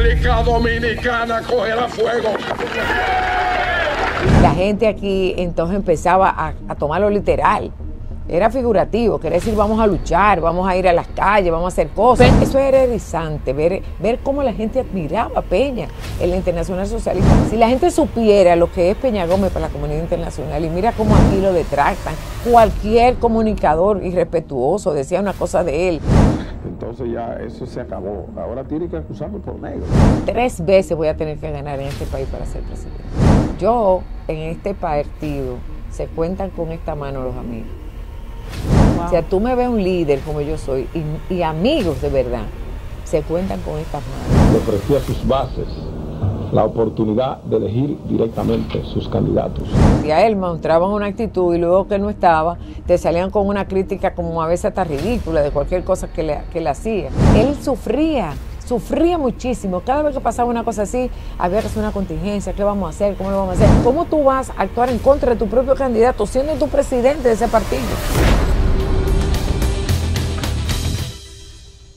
República Dominicana cogerá fuego. La gente aquí entonces empezaba a tomarlo literal. Era figurativo, quería decir vamos a luchar, vamos a ir a las calles, vamos a hacer cosas. Eso era erizante, ver cómo la gente admiraba a Peña en la Internacional Socialista. Si la gente supiera lo que es Peña Gómez para la comunidad internacional, y mira cómo aquí lo detractan, cualquier comunicador irrespetuoso decía una cosa de él. Entonces ya eso se acabó. Ahora tiene que acusarlo por negro. 3 veces voy a tener que ganar en este país para ser presidente. Yo, en este partido, se cuentan con esta mano los amigos. Wow. O sea, tú me ves un líder como yo soy y amigos de verdad, se cuentan con estas manos. Le ofreció a sus bases la oportunidad de elegir directamente sus candidatos. Y a él mostraban una actitud y luego que no estaba, te salían con una crítica como a veces hasta ridícula de cualquier cosa que le hacía. Él sufría muchísimo. Cada vez que pasaba una cosa así, había que hacer una contingencia. ¿Qué vamos a hacer? ¿Cómo lo vamos a hacer? ¿Cómo tú vas a actuar en contra de tu propio candidato siendo tu presidente de ese partido?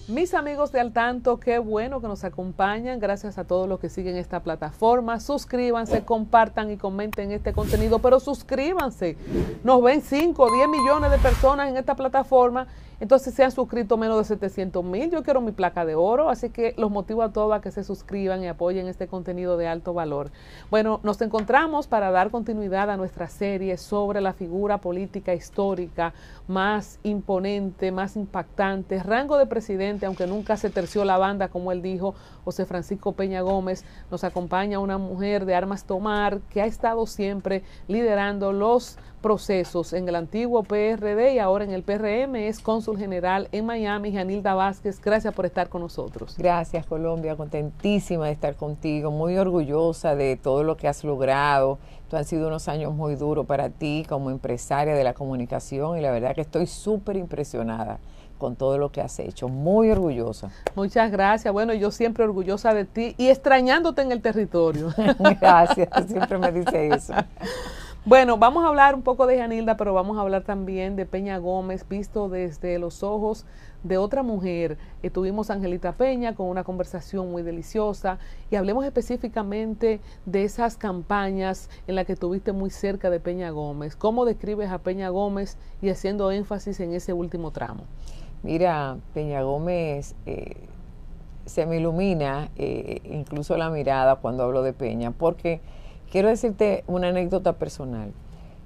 Mis amigos de Al Tanto, qué bueno que nos acompañan. Gracias a todos los que siguen esta plataforma. Suscríbanse, compartan y comenten este contenido, pero suscríbanse. Nos ven 5 o 10 millones de personas en esta plataforma. Entonces se han suscrito menos de 700,000. Yo quiero mi placa de oro, así que los motivo a todos a que se suscriban y apoyen este contenido de alto valor. Bueno, nos encontramos para dar continuidad a nuestra serie sobre la figura política histórica más imponente, más impactante, rango de presidente, aunque nunca se terció la banda, como él dijo, José Francisco Peña Gómez. Nos acompaña una mujer de armas tomar que ha estado siempre liderando los procesos en el antiguo PRD y ahora en el PRM, es cónsul general en Miami, Yanilda Vázquez. Gracias por estar con nosotros. Gracias, Colombia, contentísima de estar contigo, muy orgullosa de todo lo que has logrado. Han sido unos años muy duros para ti como empresaria de la comunicación y la verdad que estoy súper impresionada con todo lo que has hecho, muy orgullosa. Muchas gracias. Bueno, yo siempre orgullosa de ti y extrañándote en el territorio. Gracias, siempre me dice eso. Bueno, vamos a hablar un poco de Yanilda, pero vamos a hablar también de Peña Gómez, visto desde los ojos de otra mujer. Tuvimos a Angelita Peña con una conversación muy deliciosa y hablemos específicamente de esas campañas en las que estuviste muy cerca de Peña Gómez. ¿Cómo describes a Peña Gómez y haciendo énfasis en ese último tramo? Mira, Peña Gómez se me ilumina incluso la mirada cuando hablo de Peña, porque quiero decirte una anécdota personal.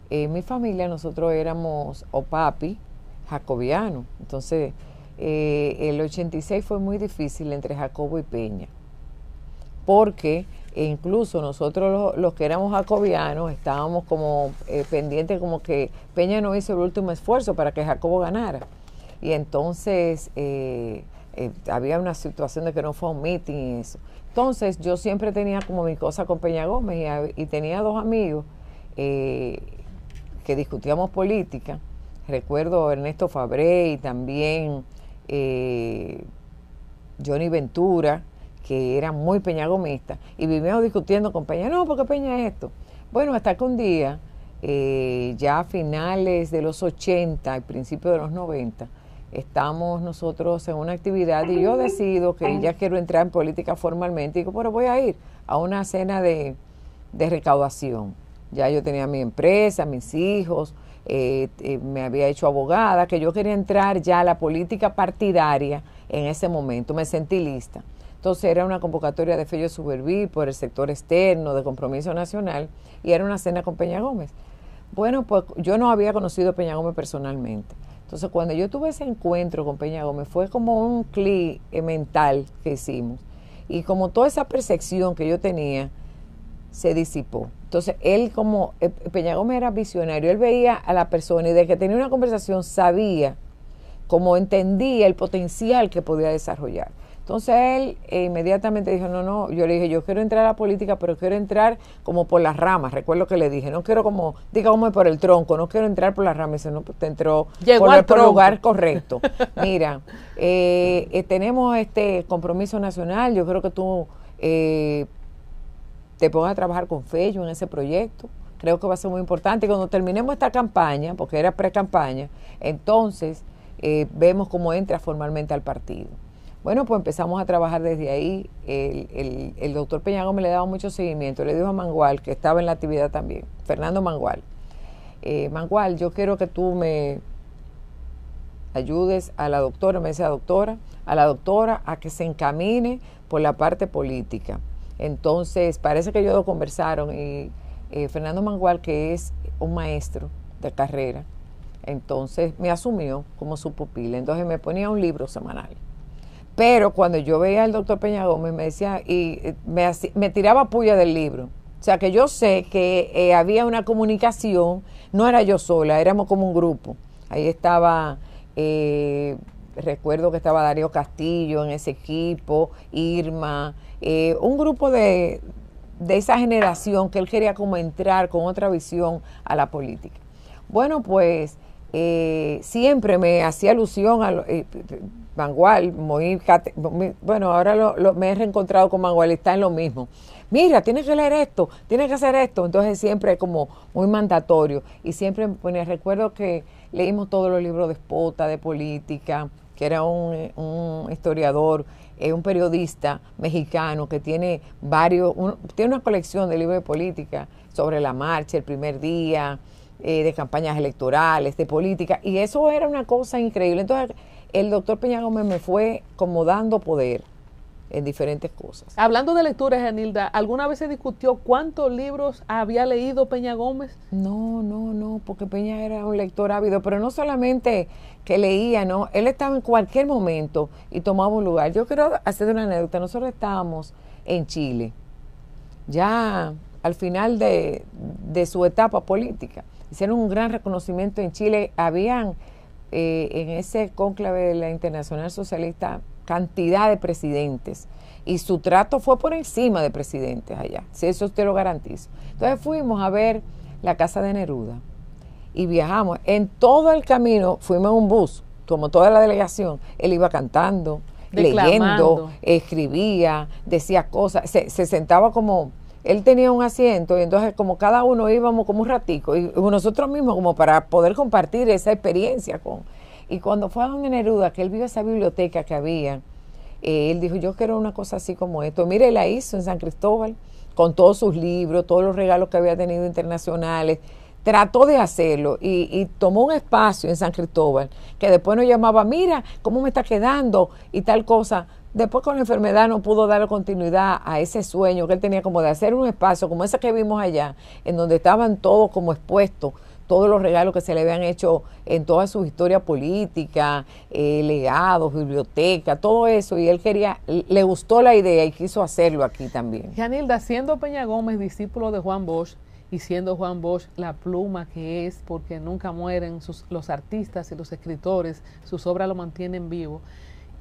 Mi familia, nosotros éramos opapi jacobiano. Entonces, el 86 fue muy difícil entre Jacobo y Peña, porque incluso nosotros los que éramos jacobianos estábamos como pendientes, como que Peña no hizo el último esfuerzo para que Jacobo ganara. Y entonces había una situación de que no fue un meeting y eso. Entonces yo siempre tenía como mi cosa con Peña Gómez y tenía 2 amigos que discutíamos política. Recuerdo Ernesto Fabré y también Johnny Ventura, que eran muy peñagomistas, y vivíamos discutiendo con Peña, no, porque Peña es esto. Bueno, hasta que un día, ya a finales de los 80 y principios de los 90, estamos nosotros en una actividad y yo decido que ya quiero entrar en política formalmente y digo, bueno, voy a ir a una cena de recaudación. Ya yo tenía mi empresa, mis hijos, me había hecho abogada, que yo quería entrar ya a la política partidaria en ese momento, me sentí lista. Entonces era una convocatoria de Fello Suberví por el sector externo de Compromiso Nacional y era una cena con Peña Gómez. Bueno, pues yo no había conocido a Peña Gómez personalmente. Entonces, cuando yo tuve ese encuentro con Peña Gómez, fue como un clic mental que hicimos. Y como toda esa percepción que yo tenía, se disipó. Entonces, él Peña Gómez era visionario, él veía a la persona y de que tenía una conversación sabía, como entendía el potencial que podía desarrollar. Entonces él inmediatamente dijo, no, yo le dije, yo quiero entrar a la política, pero quiero entrar como por las ramas. Recuerdo que le dije, no quiero digamos por el tronco, no quiero entrar por las ramas. Y dice, no, pues te entró por el lugar correcto. Mira, tenemos este compromiso nacional, yo creo que tú te pongas a trabajar con Fello en ese proyecto. Creo que va a ser muy importante. Y cuando terminemos esta campaña, porque era pre-campaña, entonces vemos cómo entra formalmente al partido. Bueno, pues empezamos a trabajar desde ahí. El doctor Peña Gómez le daba mucho seguimiento. Le dijo a Mangual, que estaba en la actividad también, Fernando Mangual, Mangual, yo quiero que tú me ayudes a la doctora, me dice a la doctora a que se encamine por la parte política. Entonces, parece que ellos dos conversaron y Fernando Mangual, que es un maestro de carrera, entonces me asumió como su pupila. Entonces me ponía un libro semanal. Pero cuando yo veía al doctor Peña Gómez, me decía, y me tiraba puya del libro. O sea, que yo sé que había una comunicación, no era yo sola, éramos como un grupo. Ahí estaba, recuerdo que estaba Darío Castillo en ese equipo, Irma, un grupo de esa generación que él quería como entrar con otra visión a la política. Bueno, pues siempre me hacía alusión a Mangual, bueno, ahora me he reencontrado con Mangual y está en lo mismo. Mira, tienes que leer esto, tienes que hacer esto. Entonces siempre como muy mandatorio. Y siempre me ponía, recuerdo que leímos todos los libros de Espota, de política, que era un historiador, un periodista mexicano que tiene tiene una colección de libros de política sobre la marcha, el primer día, de campañas electorales, de política, y eso era una cosa increíble. Entonces el doctor Peña Gómez me fue como dando poder en diferentes cosas. Hablando de lecturas, Yanilda, ¿alguna vez se discutió cuántos libros había leído Peña Gómez? No, porque Peña era un lector ávido, pero no solamente que leía, ¿no? Él estaba en cualquier momento y tomaba un lugar. Yo quiero hacer una anécdota. Nosotros estábamos en Chile, ya al final de su etapa política. Hicieron un gran reconocimiento en Chile. Habían en ese cónclave de la Internacional Socialista cantidad de presidentes y su trato fue por encima de presidentes allá, si eso te lo garantizo. Entonces fuimos a ver la casa de Neruda y viajamos. En todo el camino fuimos en un bus, como toda la delegación. Él iba cantando, leyendo, escribía, decía cosas, se sentaba como... Él tenía un asiento y entonces como cada uno íbamos como un ratico y nosotros mismos como para poder compartir esa experiencia con... Y cuando fue a don Neruda, que él vio esa biblioteca que había, él dijo, yo quiero una cosa así como esto. Mire, la hizo en San Cristóbal, con todos sus libros, todos los regalos que había tenido internacionales. Trató de hacerlo y tomó un espacio en San Cristóbal, que después nos llamaba, mira, cómo me está quedando y tal cosa. Después con la enfermedad no pudo dar continuidad a ese sueño que él tenía como de hacer un espacio como ese que vimos allá, en donde estaban todos como expuestos, todos los regalos que se le habían hecho en toda su historia política, legados, biblioteca, todo eso, y él le gustó la idea y quiso hacerlo aquí también. Yanilda, siendo Peña Gómez discípulo de Juan Bosch, y siendo Juan Bosch la pluma que es, porque nunca mueren los artistas y los escritores, sus obras lo mantienen vivo,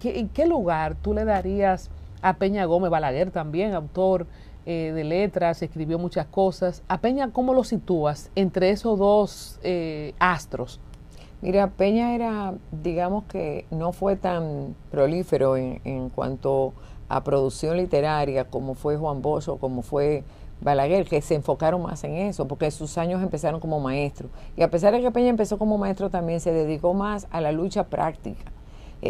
¿en qué lugar tú le darías a Peña Gómez? Balaguer también, autor de letras, escribió muchas cosas. A Peña, ¿cómo lo sitúas entre esos dos astros? Mira, Peña era, digamos que no fue tan prolífero en cuanto a producción literaria como fue Juan Bosch o como fue Balaguer, que se enfocaron más en eso, porque sus años empezaron como maestro. Y a pesar de que Peña empezó como maestro, también se dedicó más a la lucha práctica.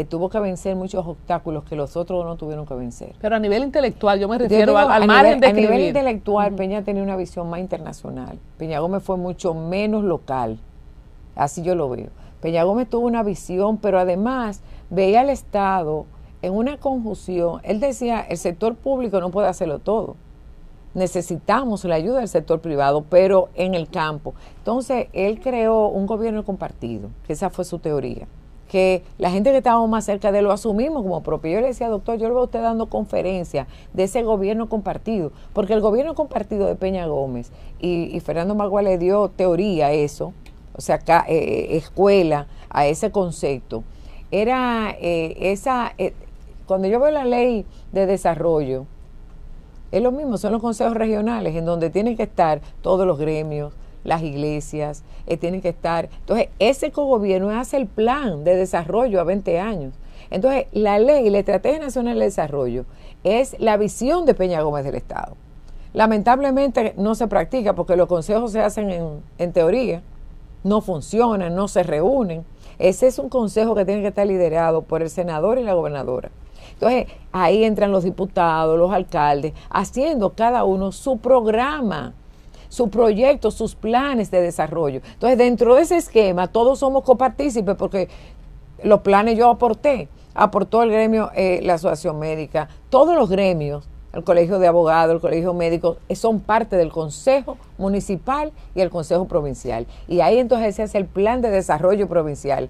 Tuvo que vencer muchos obstáculos que los otros no tuvieron que vencer. Pero a nivel intelectual, yo me refiero al margen de escribir. A nivel intelectual, Peña tenía una visión más internacional. Peña Gómez fue mucho menos local. Así yo lo veo. Peña Gómez tuvo una visión, pero además veía al Estado en una conjunción. Él decía, el sector público no puede hacerlo todo. Necesitamos la ayuda del sector privado, pero en el campo. Entonces, él creó un gobierno compartido, que esa fue su teoría. Que la gente que estábamos más cerca de él lo asumimos como propio. Yo le decía, doctor, yo le veo a usted dando conferencias de ese gobierno compartido, porque el gobierno compartido de Peña Gómez y Fernando Mangual le dio teoría a eso, o sea, escuela a ese concepto. Era cuando yo veo la ley de desarrollo, es lo mismo, son los consejos regionales en donde tienen que estar todos los gremios, las iglesias, tienen que estar. Entonces, ese cogobierno hace el plan de desarrollo a 20 años. Entonces, la ley, la Estrategia Nacional de Desarrollo, es la visión de Peña Gómez del Estado. Lamentablemente no se practica porque los consejos se hacen en teoría, no funcionan, no se reúnen. Ese es un consejo que tiene que estar liderado por el senador y la gobernadora. Entonces, Entonces, ahí entran los diputados, los alcaldes, haciendo cada uno su programa, su proyecto, sus planes de desarrollo. Entonces, dentro de ese esquema, todos somos copartícipes porque los planes yo aportó el gremio, la asociación médica, todos los gremios, el colegio de abogados, el colegio médico, son parte del consejo municipal y el consejo provincial. Y ahí entonces ese es el plan de desarrollo provincial.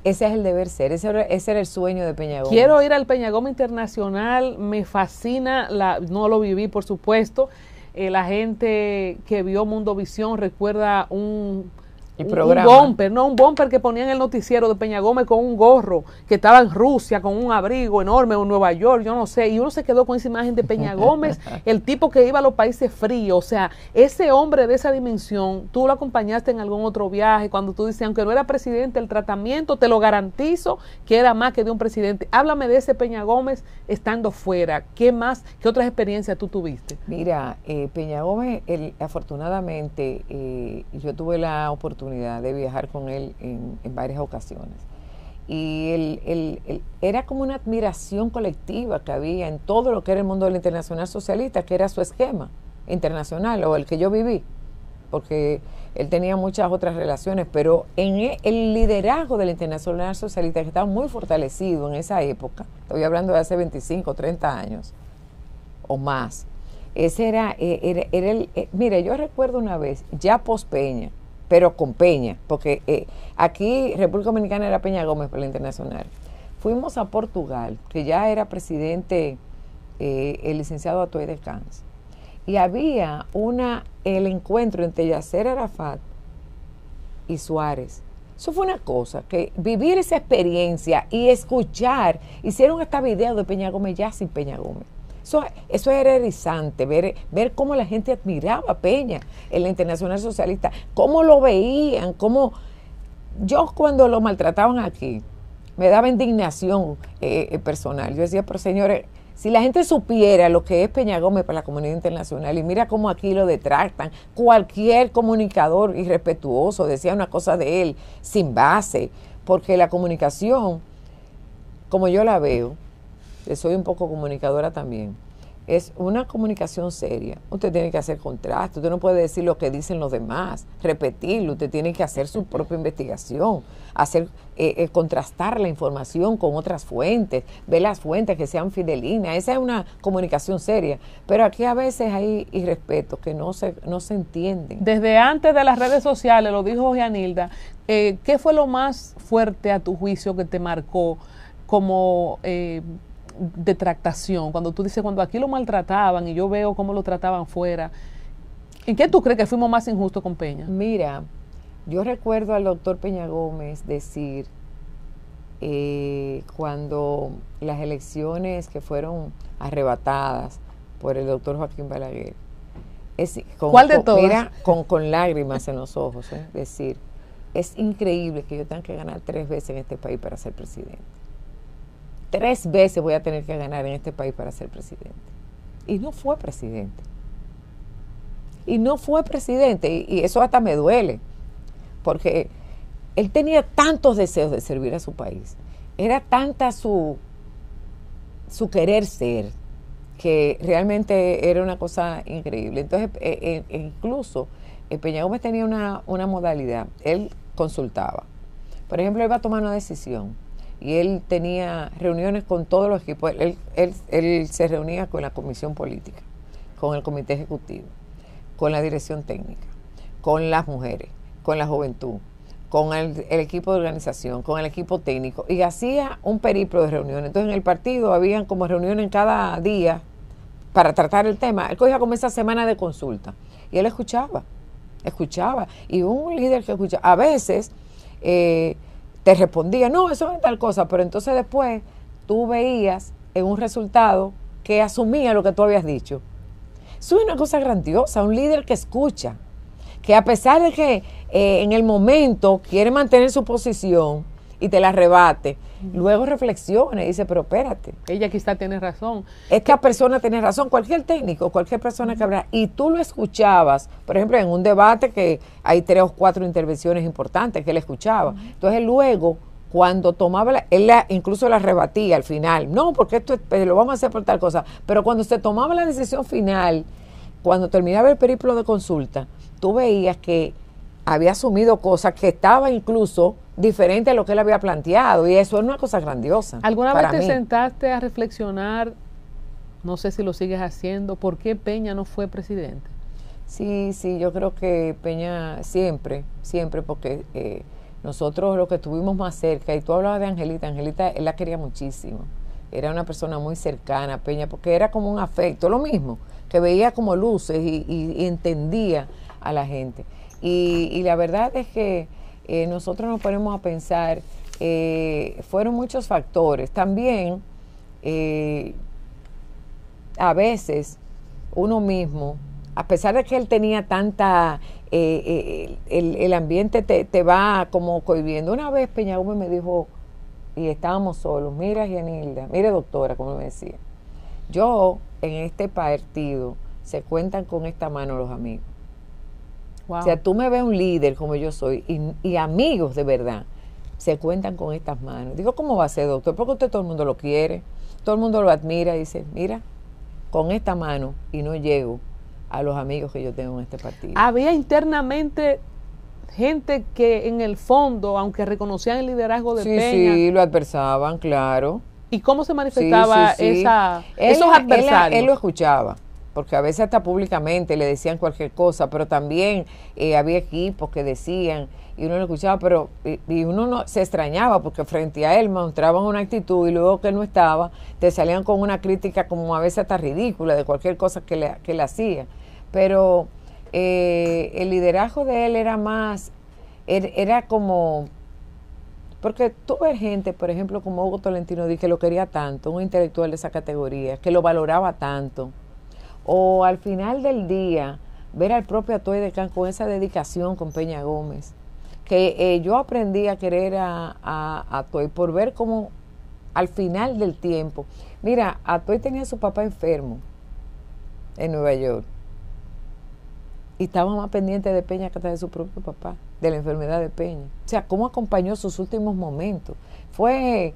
Ese es el deber ser, ese era el sueño de Peña Gómez. Quiero ir al Peña Gómez Internacional, me fascina, no lo viví por supuesto, la gente que vio Mundo Visión recuerda un bumper que ponían en el noticiero de Peña Gómez con un gorro, que estaba en Rusia con un abrigo enorme o en Nueva York, yo no sé, y uno se quedó con esa imagen de Peña Gómez, el tipo que iba a los países fríos. O sea, ese hombre de esa dimensión, tú lo acompañaste en algún otro viaje, cuando tú dices, aunque no era presidente, el tratamiento, te lo garantizo que era más que de un presidente. Háblame de ese Peña Gómez estando fuera, ¿qué más, qué otras experiencias tú tuviste? Mira, Peña Gómez, afortunadamente, yo tuve la oportunidad de viajar con él en varias ocasiones. Y era como una admiración colectiva que había en todo lo que era el mundo del Internacional Socialista, que era su esquema internacional, o el que yo viví, porque él tenía muchas otras relaciones, pero en el liderazgo del Internacional Socialista, que estaba muy fortalecido en esa época, estoy hablando de hace 25, 30 años o más, ese era mire, yo recuerdo una vez, ya post Peña, pero con Peña, porque aquí República Dominicana era Peña Gómez por la internacional. Fuimos a Portugal, que ya era presidente el licenciado Atuey de Cans, y había el encuentro entre Yasser Arafat y Suárez. Eso fue una cosa, que vivir esa experiencia y escuchar, hicieron hasta video de Peña Gómez ya sin Peña Gómez. Eso era erizante, ver cómo la gente admiraba a Peña en la Internacional Socialista, cómo lo veían, cómo yo cuando lo maltrataban aquí, me daba indignación personal. Yo decía, pero señores, si la gente supiera lo que es Peña Gómez para la comunidad internacional, y mira cómo aquí lo detractan, cualquier comunicador irrespetuoso decía una cosa de él sin base, porque la comunicación, como yo la veo, soy un poco comunicadora también, es una comunicación seria. Usted tiene que hacer contraste, usted no puede decir lo que dicen los demás, repetirlo, usted tiene que hacer su propia investigación, contrastar la información con otras fuentes, ver las fuentes que sean fidelinas. Esa es una comunicación seria, pero aquí a veces hay irrespetos que no se entienden. Desde antes de las redes sociales, lo dijo Gianilda, ¿qué fue lo más fuerte a tu juicio que te marcó como detractación? Cuando tú dices, cuando aquí lo maltrataban y yo veo cómo lo trataban fuera, ¿en qué tú crees que fuimos más injustos con Peña? Mira, yo recuerdo al doctor Peña Gómez decir, cuando las elecciones que fueron arrebatadas por el doctor Joaquín Balaguer, ¿cuál de todas? Mira, con lágrimas en los ojos, decir, es increíble que yo tenga que ganar 3 veces en este país para ser presidente. 3 veces voy a tener que ganar en este país para ser presidente. Y no fue presidente. Y eso hasta me duele, porque él tenía tantos deseos de servir a su país. Era tanta su querer ser, que realmente era una cosa increíble. Entonces, incluso Peña Gómez tenía una modalidad. Él consultaba. Por ejemplo, él iba a tomar una decisión y él tenía reuniones con todos los equipos. Él se reunía con la comisión política, con el comité ejecutivo, con la dirección técnica, con las mujeres, con la juventud, con el equipo de organización, con el equipo técnico, y hacía un periplo de reuniones. Entonces en el partido habían como reuniones cada día para tratar el tema. Él cogía como esa semana de consulta y él escuchaba, y un líder que escucha, a veces te respondía, no, eso es tal cosa, pero entonces después tú veías en un resultado que asumía lo que tú habías dicho. Eso es una cosa grandiosa, un líder que escucha, que a pesar de que en el momento quiere mantener su posición y te la rebate, luego reflexiona y dice, pero espérate. Ella quizá tiene razón. Esta persona tiene razón, cualquier técnico, cualquier persona que habla, y tú lo escuchabas, por ejemplo, en un debate que hay 3 o 4 intervenciones importantes que él escuchaba. Entonces luego, cuando tomaba, incluso la rebatía al final, no, porque esto lo vamos a hacer por tal cosa, pero cuando se tomaba la decisión final, cuando terminaba el periplo de consulta, tú veías que había asumido cosas que estaban incluso diferentes a lo que él había planteado, y eso es una cosa grandiosa. ¿Alguna vez te mí. sentaste a reflexionar, no sé si lo sigues haciendo, por qué Peña no fue presidente? Sí, yo creo que Peña siempre, porque nosotros los que estuvimos más cerca, y tú hablabas de Angelita, él la quería muchísimo, era una persona muy cercana a Peña, porque era como un afecto, lo mismo, que veía como luces y entendía a la gente. Y la verdad es que nosotros nos ponemos a pensar, fueron muchos factores. También, a veces, uno mismo, a pesar de que él tenía tanta, el ambiente te va como cohibiendo. Una vez Peña Gómez me dijo, y estábamos solos, mira Gianilda, mire doctora, como me decía, yo en este partido se cuentan con esta mano los amigos. Wow. O sea, tú me ves un líder como yo soy y amigos de verdad se cuentan con estas manos. Digo, ¿cómo va a ser, doctor? Porque usted todo el mundo lo quiere, todo el mundo lo admira y dice, mira, con esta mano y no llego a los amigos que yo tengo en este partido. Había internamente gente que en el fondo, aunque reconocían el liderazgo de Peña. Sí, lo adversaban, claro. ¿Y cómo se manifestaba esos adversarios? Él lo escuchaba, porque a veces hasta públicamente le decían cualquier cosa, pero también había equipos que decían, y uno lo escuchaba, pero y uno no se extrañaba, porque frente a él mostraban una actitud y luego que no estaba, te salían con una crítica como a veces hasta ridícula de cualquier cosa que le hacía. Pero el liderazgo de él era más, era como, porque tú ves gente, por ejemplo, como Hugo Tolentino Díaz, que lo quería tanto, un intelectual de esa categoría, que lo valoraba tanto, o al final del día, ver al propio Atoy de Can con esa dedicación con Peña Gómez, que yo aprendí a querer a Atoy por ver cómo al final del tiempo, mira, Atoy tenía a su papá enfermo en Nueva York, y estaba más pendiente de Peña que de su propio papá, de la enfermedad de Peña. O sea, cómo acompañó sus últimos momentos. Fue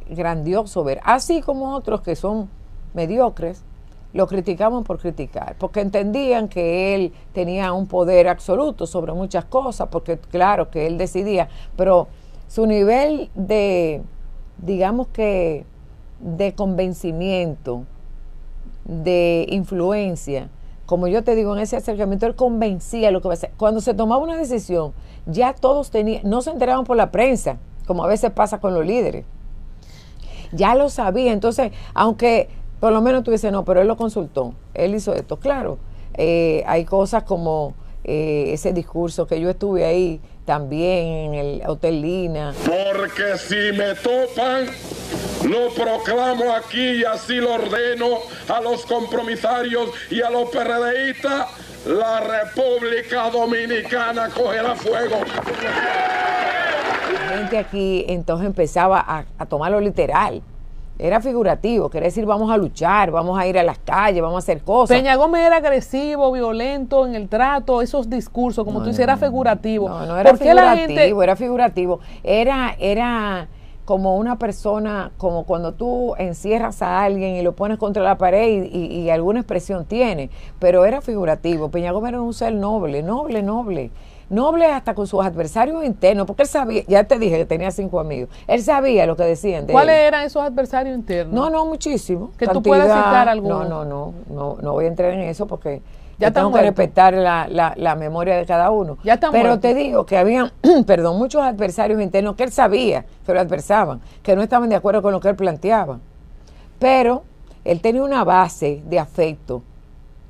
grandioso ver. Así como otros que son mediocres, lo criticaban por criticar, porque entendían que él tenía un poder absoluto sobre muchas cosas, porque claro que él decidía, pero su nivel de, digamos que, de convencimiento, de influencia, como yo te digo, en ese acercamiento él convencía lo que va a hacer. Cuando se tomaba una decisión, ya todos tenían, no se enteraban por la prensa, como a veces pasa con los líderes. Ya lo sabía. Entonces, aunque por lo menos tú dices, no, pero él lo consultó, él hizo esto. Claro, hay cosas como ese discurso que yo estuve ahí también en el Hotel Lina. Porque si me topan, lo proclamo aquí y así lo ordeno a los compromisarios y a los PRDistas, la República Dominicana cogerá fuego. La gente aquí entonces empezaba a tomarlo literal. Era figurativo, quería decir vamos a luchar, vamos a ir a las calles, vamos a hacer cosas. Peña Gómez era agresivo, violento en el trato, esos discursos, como tú dices, era figurativo. No era figurativo, era figurativo. Era como una persona, como cuando tú encierras a alguien y lo pones contra la pared y alguna expresión tiene, pero era figurativo. Peña Gómez era un ser noble hasta con sus adversarios internos, porque él sabía, ya te dije que tenía 5 amigos, él sabía lo que decían de ¿Cuáles él. eran esos adversarios internos? No, muchísimo. Que tú puedas citar algunos. No voy a entrar en eso porque ya tengo que respetar la memoria de cada uno. Ya están Pero muertos. te digo que habían, muchos adversarios internos que él sabía que lo adversaban, que no estaban de acuerdo con lo que él planteaba. Pero él tenía una base de afecto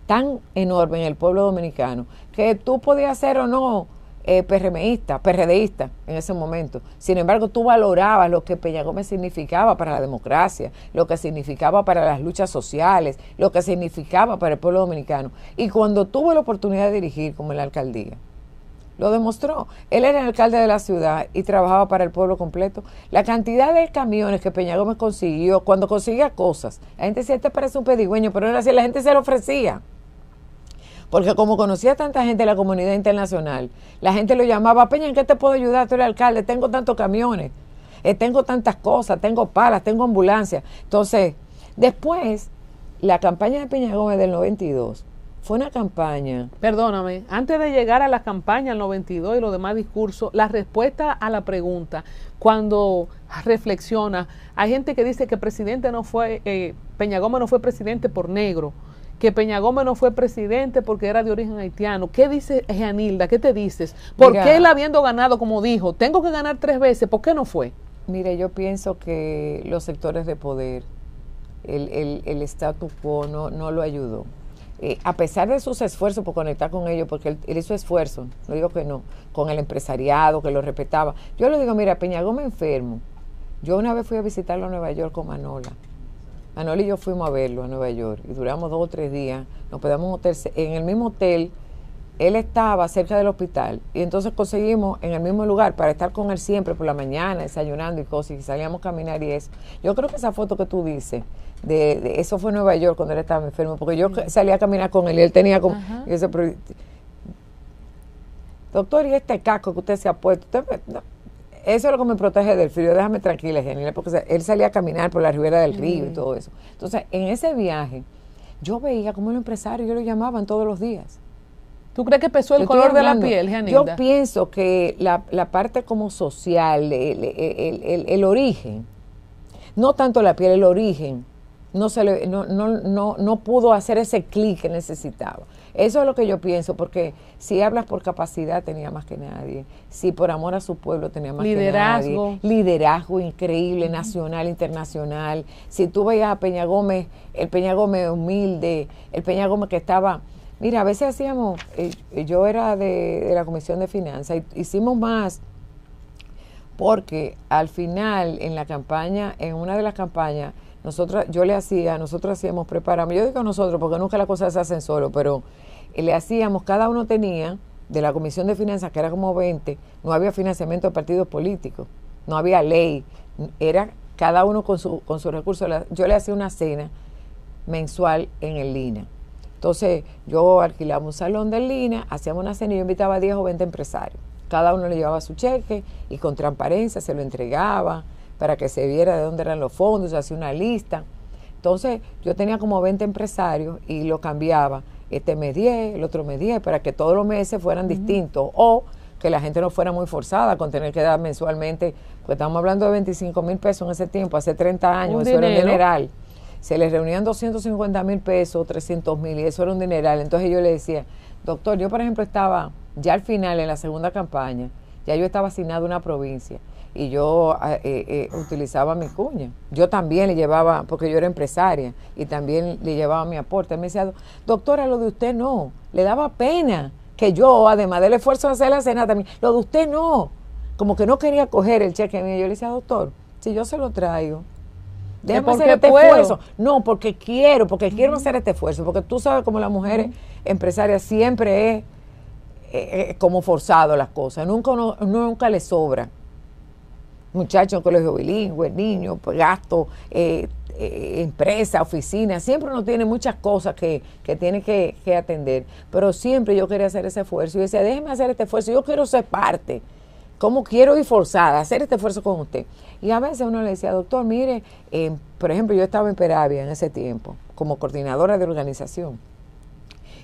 tan enorme en el pueblo dominicano que tú podías ser o no PRDista en ese momento. Sin embargo, tú valorabas lo que Peña Gómez significaba para la democracia, lo que significaba para las luchas sociales, lo que significaba para el pueblo dominicano. Y cuando tuvo la oportunidad de dirigir como en la alcaldía, lo demostró. Él era el alcalde de la ciudad y trabajaba para el pueblo completo. La cantidad de camiones que Peña Gómez consiguió, cuando conseguía cosas, la gente decía, este parece un pedigüeño, pero no era así, la gente se lo ofrecía. Porque como conocía a tanta gente de la comunidad internacional, la gente lo llamaba, Peña, ¿en qué te puedo ayudar? Tú eres alcalde, tengo tantos camiones, tengo tantas cosas, tengo palas, tengo ambulancias. Entonces, después, la campaña de Peña Gómez del 92 fue una campaña. Perdóname, antes de llegar a la campaña, el 92 y los demás discursos, la respuesta a la pregunta, cuando reflexiona, hay gente que dice que presidente no fue, Peña Gómez no fue presidente por negro, que Peña Gómez no fue presidente porque era de origen haitiano. ¿Qué dice Jeanilda? ¿Qué te dices? ¿Por qué él habiendo ganado, como dijo, tengo que ganar 3 veces, ¿por qué no fue? Mire, yo pienso que los sectores de poder, el status quo no lo ayudó. A pesar de sus esfuerzos por conectar con ellos, porque él hizo esfuerzo, no digo que no, con el empresariado, que lo respetaba. Yo le digo, mira, Peña Gómez enfermo. Yo una vez fui a visitarlo a Nueva York con Manola. Manola y yo fuimos a verlo a Nueva York y duramos 2 o 3 días. Nos quedamos en el mismo hotel. Él estaba cerca del hospital y entonces conseguimos en el mismo lugar para estar con él siempre por la mañana, desayunando y cosas, y salíamos a caminar y eso. Yo creo que esa foto que tú dices, de eso fue en Nueva York cuando él estaba enfermo, porque yo salía a caminar con él y él tenía como... Y ese, doctor, ¿y este casco que usted se ha puesto? No, eso es lo que me protege del frío, déjame tranquila, Janine, porque él salía a caminar por la ribera del río y todo eso. Entonces, en ese viaje, yo veía como los empresarios, yo lo llamaban todos los días. ¿Tú crees que pesó el color de la piel, Janilda? Yo pienso que la parte como social, el origen, no tanto la piel, el origen, no pudo hacer ese clic que necesitaba. Eso es lo que yo pienso, porque si hablas por capacidad tenía más que nadie, si por amor a su pueblo tenía más que nadie, liderazgo increíble, nacional, internacional. Si tú veías a Peña Gómez, el Peña Gómez humilde, el Peña Gómez que estaba... Mira, a veces hacíamos, yo era de la Comisión de Finanzas, hicimos más, porque al final en la campaña, en una de las campañas, nosotros hacíamos, preparamos, yo digo nosotros porque nunca las cosas se hacen solo, pero le hacíamos, cada uno tenía, de la Comisión de Finanzas, que era como 20, no había financiamiento de partidos políticos, no había ley, era cada uno con su recurso. Yo le hacía una cena mensual en el Lina. Entonces, yo alquilaba un salón del Lina, hacíamos una cena y yo invitaba a 10 o 20 empresarios. Cada uno le llevaba su cheque y con transparencia se lo entregaba para que se viera de dónde eran los fondos, se hacía una lista. Entonces, yo tenía como 20 empresarios y lo cambiaba. Este mes 10, el otro mes 10, para que todos los meses fueran distintos o que la gente no fuera muy forzada con tener que dar mensualmente, porque estamos hablando de 25,000 pesos en ese tiempo, hace 30 años, eso era un dineral. Se les reunían 250,000 pesos, 300,000 y eso era un dineral. Entonces yo le decía, doctor, yo por ejemplo estaba ya al final en la segunda campaña, ya yo estaba asignado a una provincia y yo utilizaba mi cuña. Yo también le llevaba, porque yo era empresaria y también le llevaba mi aporte. Él me decía, doctora, lo de usted no, le daba pena que yo, además del esfuerzo de hacer la cena también, lo de usted no, como que no quería coger el cheque mío. Yo le decía, doctor, si yo se lo traigo, déjame hacer este esfuerzo. No, porque quiero hacer este esfuerzo, porque tú sabes como las mujeres empresarias siempre es como forzado las cosas, nunca les sobra. Muchachos en colegio bilingüe, niños, pues, gasto, empresa, oficina, siempre uno tiene muchas cosas que tiene que atender, pero siempre yo quería hacer ese esfuerzo. Y decía, déjeme hacer este esfuerzo, yo quiero ser parte. ¿Cómo quiero ir forzada a hacer este esfuerzo con usted? Y a veces uno le decía, doctor, mire, por ejemplo, yo estaba en Peravia en ese tiempo, como coordinadora de organización.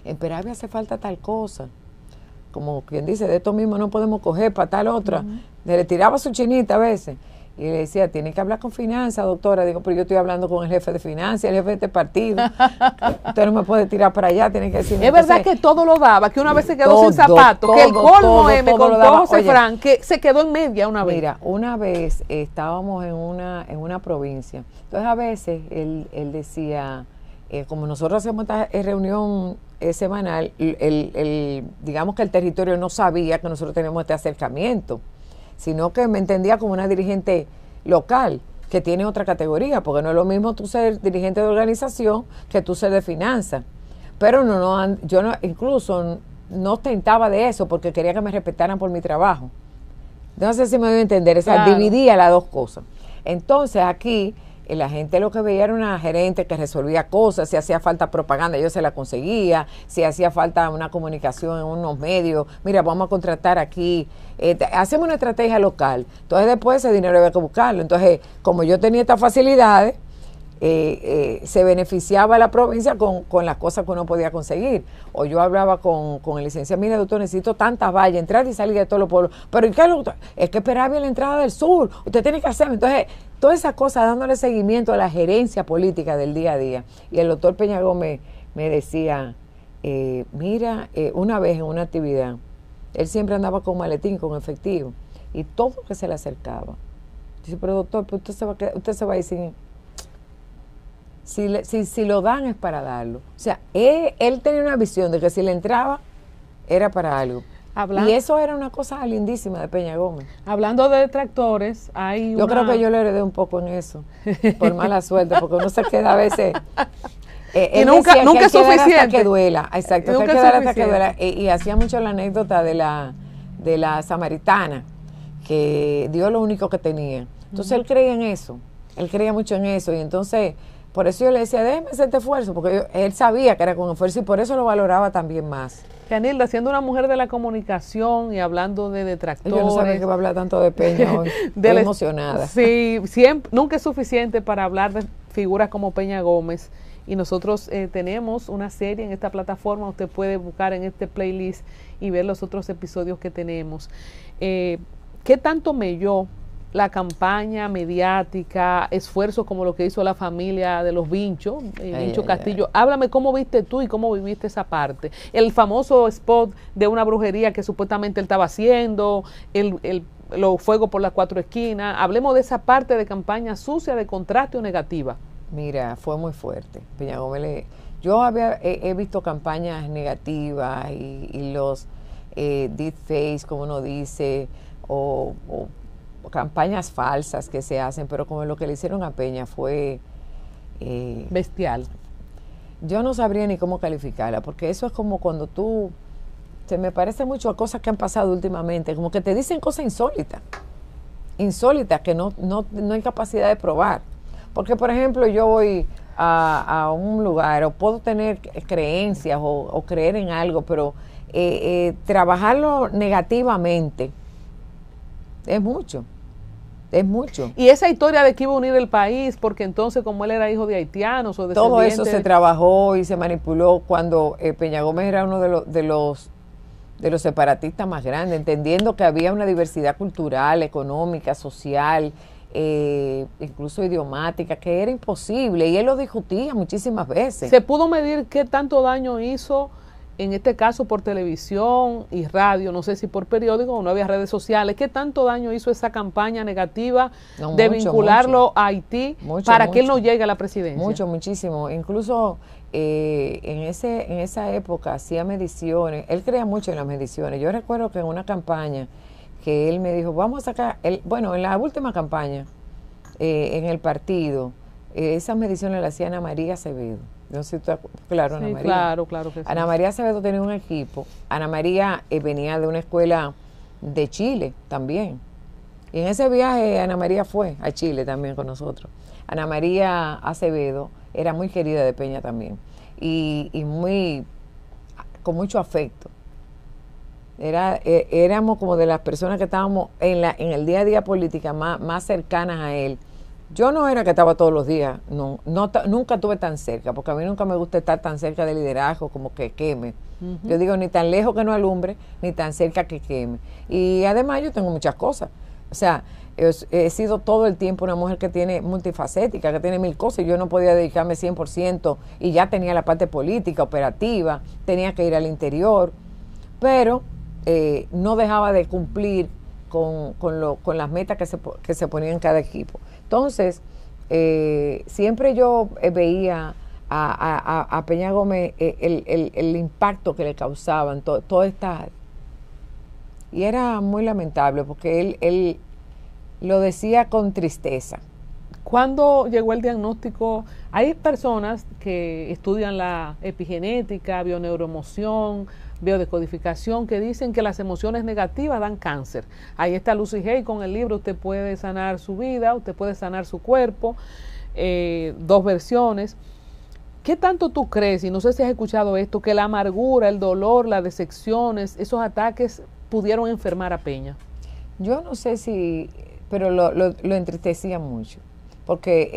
En Peravia hace falta tal cosa. Como quien dice, de esto mismo no podemos coger para tal otra. Le tiraba su chinita a veces. Y le decía, tiene que hablar con finanzas, doctora. Digo, pero yo estoy hablando con el jefe de finanzas, el jefe de este partido. Usted no me puede tirar para allá, tiene que decirme. Es verdad que todo lo daba, que una vez se quedó sin zapatos, que el colmo me contó José Fran, que se quedó en media una vez. Mira, una vez estábamos en una provincia. Entonces a veces él decía, como nosotros hacemos esta reunión semanal, digamos que el territorio no sabía que nosotros teníamos este acercamiento, sino que me entendía como una dirigente local que tiene otra categoría, porque no es lo mismo tú ser dirigente de organización que tú ser de finanzas. Pero yo incluso no ostentaba de eso porque quería que me respetaran por mi trabajo. No sé si me voy a entender, o sea, claro, dividía las dos cosas. Entonces aquí la gente lo que veía era una gerente que resolvía cosas, si hacía falta propaganda, yo se la conseguía, si hacía falta una comunicación en unos medios, mira, vamos a contratar aquí, hacemos una estrategia local. Entonces después ese dinero había que buscarlo. Entonces, como yo tenía estas facilidades, se beneficiaba la provincia con las cosas que uno podía conseguir. O yo hablaba con el licenciado, mira doctor, necesito tantas vallas, entrar y salir de todos los pueblos, pero ¿y qué es que esperaba la entrada del sur? Usted tiene que hacerlo. Entonces, todas esas cosas dándole seguimiento a la gerencia política del día a día. Y el doctor Peña Gómez me decía, mira, una vez en una actividad, él siempre andaba con maletín, con efectivo, y todo lo que se le acercaba. Dice, pero doctor, pues usted se va a ir sin... Si lo dan es para darlo. O sea, él tenía una visión de que si le entraba era para algo. Y eso era una cosa lindísima de Peña Gómez. Hablando de detractores, yo creo que yo le heredé un poco en eso, por mala suerte, porque uno se queda a veces... y nunca es suficiente. Hasta que duela, exacto, que hay que dar hasta que duela. Y hacía mucho la anécdota de la samaritana, que dio lo único que tenía. Entonces él creía en eso, él creía mucho en eso, y entonces... Por eso yo le decía, déjeme hacer este esfuerzo, porque él sabía que era con esfuerzo y por eso lo valoraba también más. Yanilda, siendo una mujer de la comunicación y hablando de detractores... Yo no sabía que va a hablar tanto de Peña hoy, estoy emocionada. Sí, nunca es suficiente para hablar de figuras como Peña Gómez. Y nosotros tenemos una serie en esta plataforma, usted puede buscar en este playlist y ver los otros episodios que tenemos. ¿Qué tanto melló la campaña mediática, esfuerzos como lo que hizo la familia de los Vinchos, Vincho Castillo? Háblame cómo viste tú y cómo viviste esa parte. El famoso spot de una brujería que supuestamente él estaba haciendo, los fuegos por las 4 esquinas. Hablemos de esa parte de campaña sucia, de contraste o negativa. Mira, fue muy fuerte. Peña Gómez, yo he visto campañas negativas y los deep face, como uno dice, o campañas falsas que se hacen, pero como lo que le hicieron a Peña fue... bestial. Yo no sabría ni cómo calificarla, porque eso es como cuando se me parece mucho a cosas que han pasado últimamente, como que te dicen cosas insólitas que no hay capacidad de probar. Porque, por ejemplo, yo voy a un lugar, o puedo tener creencias o creer en algo, pero trabajarlo negativamente es mucho. Es mucho. Y esa historia de que iba a unir el país, porque entonces como él era hijo de haitianos o de todo eso se trabajó y se manipuló cuando Peña Gómez era uno de los separatistas más grandes, entendiendo que había una diversidad cultural, económica, social, incluso idiomática, que era imposible, y él lo discutía muchísimas veces. ¿Se pudo medir qué tanto daño hizo, en este caso por televisión y radio, no sé si por periódico o no había redes sociales, qué tanto daño hizo esa campaña negativa de vincularlo a Haití para que él no llegue a la presidencia? Muchísimo. Incluso en esa época hacía mediciones, él creía mucho en las mediciones. Yo recuerdo que en una campaña que él me dijo, vamos a sacar, en la última campaña en el partido, esas mediciones las hacía Ana María Acevedo. No sé si tú, claro, Ana María. Claro que sí. Ana María Acevedo tenía un equipo. Ana María venía de una escuela de Chile también. Y en ese viaje Ana María fue a Chile también con nosotros. Ana María Acevedo era muy querida de Peña también. Y con mucho afecto. Éramos como de las personas que estábamos en el día a día política más cercanas a él. Yo no era que estaba todos los días, nunca estuve tan cerca, porque a mí nunca me gusta estar tan cerca del liderazgo como que queme. Yo digo, ni tan lejos que no alumbre, ni tan cerca que queme. Y además yo tengo muchas cosas. O sea, he sido todo el tiempo una mujer que tiene multifacética, que tiene 1000 cosas, y yo no podía dedicarme 100%, y ya tenía la parte política, operativa, tenía que ir al interior, pero no dejaba de cumplir con las metas que se ponían en cada equipo. Entonces, siempre yo veía a Peña Gómez el impacto que le causaban toda esta... Y era muy lamentable porque él lo decía con tristeza. ¿Cuándo llegó el diagnóstico? Hay personas que estudian la epigenética, bioneuroemoción, biodecodificación, que dicen que las emociones negativas dan cáncer. Ahí está Lucy Hay con el libro Usted puede sanar su vida, usted puede sanar su cuerpo. dos versiones. ¿Qué tanto tú crees, y no sé si has escuchado esto, que la amargura, el dolor, las decepciones, esos ataques pudieron enfermar a Peña? Yo no sé si, pero lo entristecía mucho, porque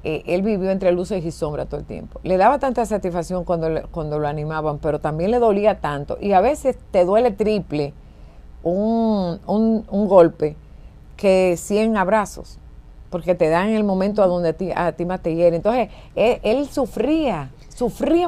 él vivió entre luces y sombras todo el tiempo. Le daba tanta satisfacción cuando lo animaban, pero también le dolía tanto. Y a veces te duele triple un golpe que 100 abrazos, porque te dan en el momento a donde a ti más te hiere. Entonces, él sufría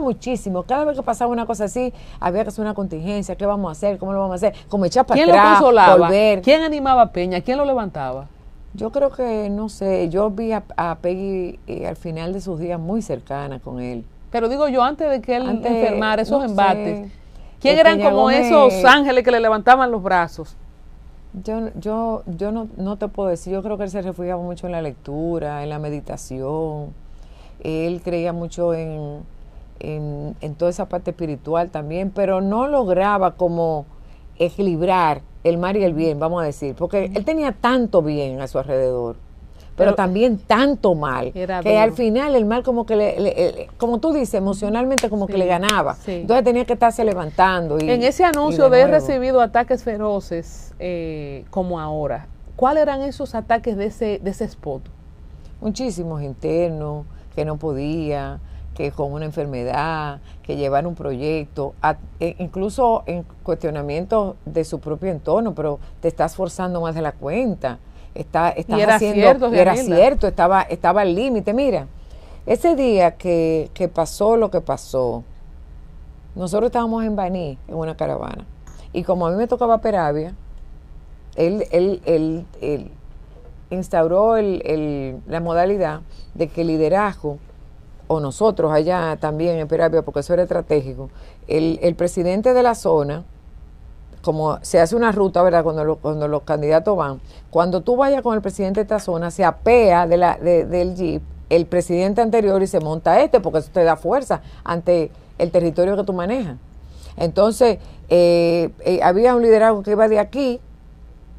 muchísimo. Cada vez que pasaba una cosa así, había que hacer una contingencia. ¿Qué vamos a hacer? ¿Cómo lo vamos a hacer? Como echar para atrás, ¿Quién lo consolaba? Volver. ¿Quién animaba a Peña? ¿Quién lo levantaba? Yo creo que, no sé, yo vi a Peggy al final de sus días muy cercana con él. Pero digo yo, antes de que él enfermara, esos embates, ¿quién Peña eran como Gómez, esos ángeles que le levantaban los brazos? Yo no te puedo decir. Yo creo que él se refugiaba mucho en la lectura, en la meditación. Él creía mucho en toda esa parte espiritual también, pero no lograba como equilibrar el mal y el bien, vamos a decir, porque él tenía tanto bien a su alrededor, pero también tanto mal, que duro. Al final el mal como que como tú dices, emocionalmente como que le ganaba. Sí. Entonces tenía que estarse levantando. En ese anuncio de he recibido ataques feroces como ahora, ¿cuáles eran esos ataques de ese spot? Muchísimos internos, que no podía, que con una enfermedad, que llevar un proyecto, incluso en cuestionamientos de su propio entorno, pero te estás forzando más de la cuenta. Era cierto, estaba al límite. Mira, ese día que pasó lo que pasó, nosotros estábamos en Baní, en una caravana, y como a mí me tocaba Peravia, él instauró la modalidad de que el liderazgo, o nosotros allá también en Peravia, porque eso era estratégico, el presidente de la zona, como se hace una ruta, ¿verdad? Cuando los candidatos van, cuando tú vayas con el presidente de esta zona, se apea del jeep el presidente anterior y se monta porque eso te da fuerza ante el territorio que tú manejas. Entonces, había un liderazgo que iba de aquí,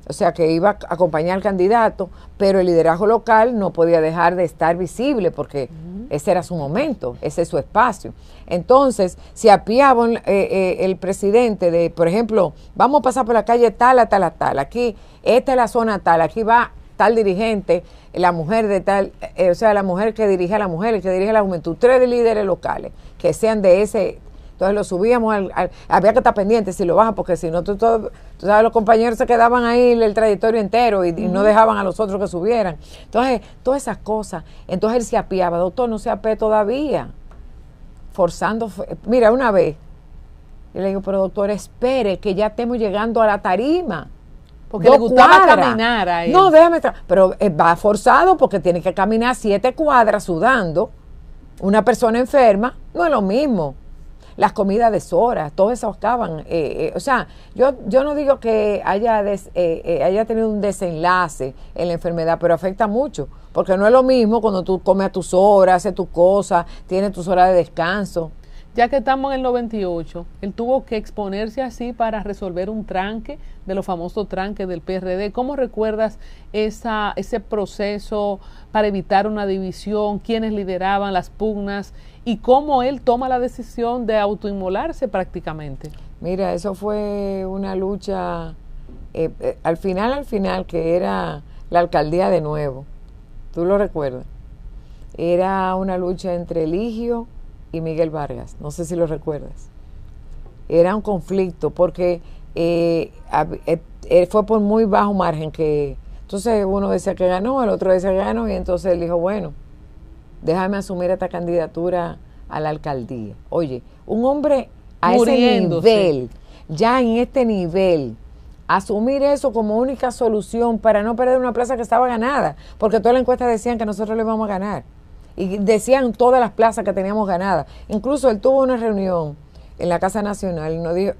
o sea, que iba a acompañar al candidato, pero el liderazgo local no podía dejar de estar visible porque ese era su momento, ese es su espacio. Entonces, se apiaba el presidente de, por ejemplo, vamos a pasar por la calle tal a tal a tal, aquí, esta es la zona tal, aquí va tal dirigente, la mujer de tal, o sea, la mujer que dirige a la mujer, el que dirige a la juventud, 3 líderes locales, que sean de ese. Entonces lo subíamos, había que estar pendiente si lo bajan, porque si no, tú sabes, los compañeros se quedaban ahí el trayectorio entero y no dejaban a los otros que subieran. Entonces, todas esas cosas. Entonces él se apiaba, doctor, no se apee todavía, forzando. Mira, una vez, yo le digo, pero doctor, espere que ya estemos llegando a la tarima. Porque le gustaba caminar a él. No, déjame, pero va forzado porque tiene que caminar 7 cuadras sudando. Una persona enferma no es lo mismo. Las comidas deshoras, todo eso acaban. O sea, yo no digo que haya tenido un desenlace en la enfermedad, pero afecta mucho, porque no es lo mismo cuando tú comes a tus horas, haces tus cosas, tienes tus horas de descanso. Ya que estamos en el 98, él tuvo que exponerse así para resolver un tranque, de los famosos tranques del PRD. ¿Cómo recuerdas ese proceso para evitar una división? ¿Quiénes lideraban las pugnas? ¿Y cómo él toma la decisión de autoinmolarse prácticamente? Mira, eso fue una lucha, al final, que era la alcaldía de nuevo. ¿Tú lo recuerdas? Era una lucha entre Eligio y Miguel Vargas, no sé si lo recuerdas. Era un conflicto porque fue por muy bajo margen que, entonces uno decía que ganó, el otro decía que ganó, y entonces él dijo, bueno, déjame asumir esta candidatura a la alcaldía. Oye, un hombre a ese nivel, ya en este nivel, asumir eso como única solución para no perder una plaza que estaba ganada, porque todas las encuestas decían que nosotros le íbamos a ganar. Y decían todas las plazas que teníamos ganadas. Incluso él tuvo una reunión en la Casa Nacional y nos dijo,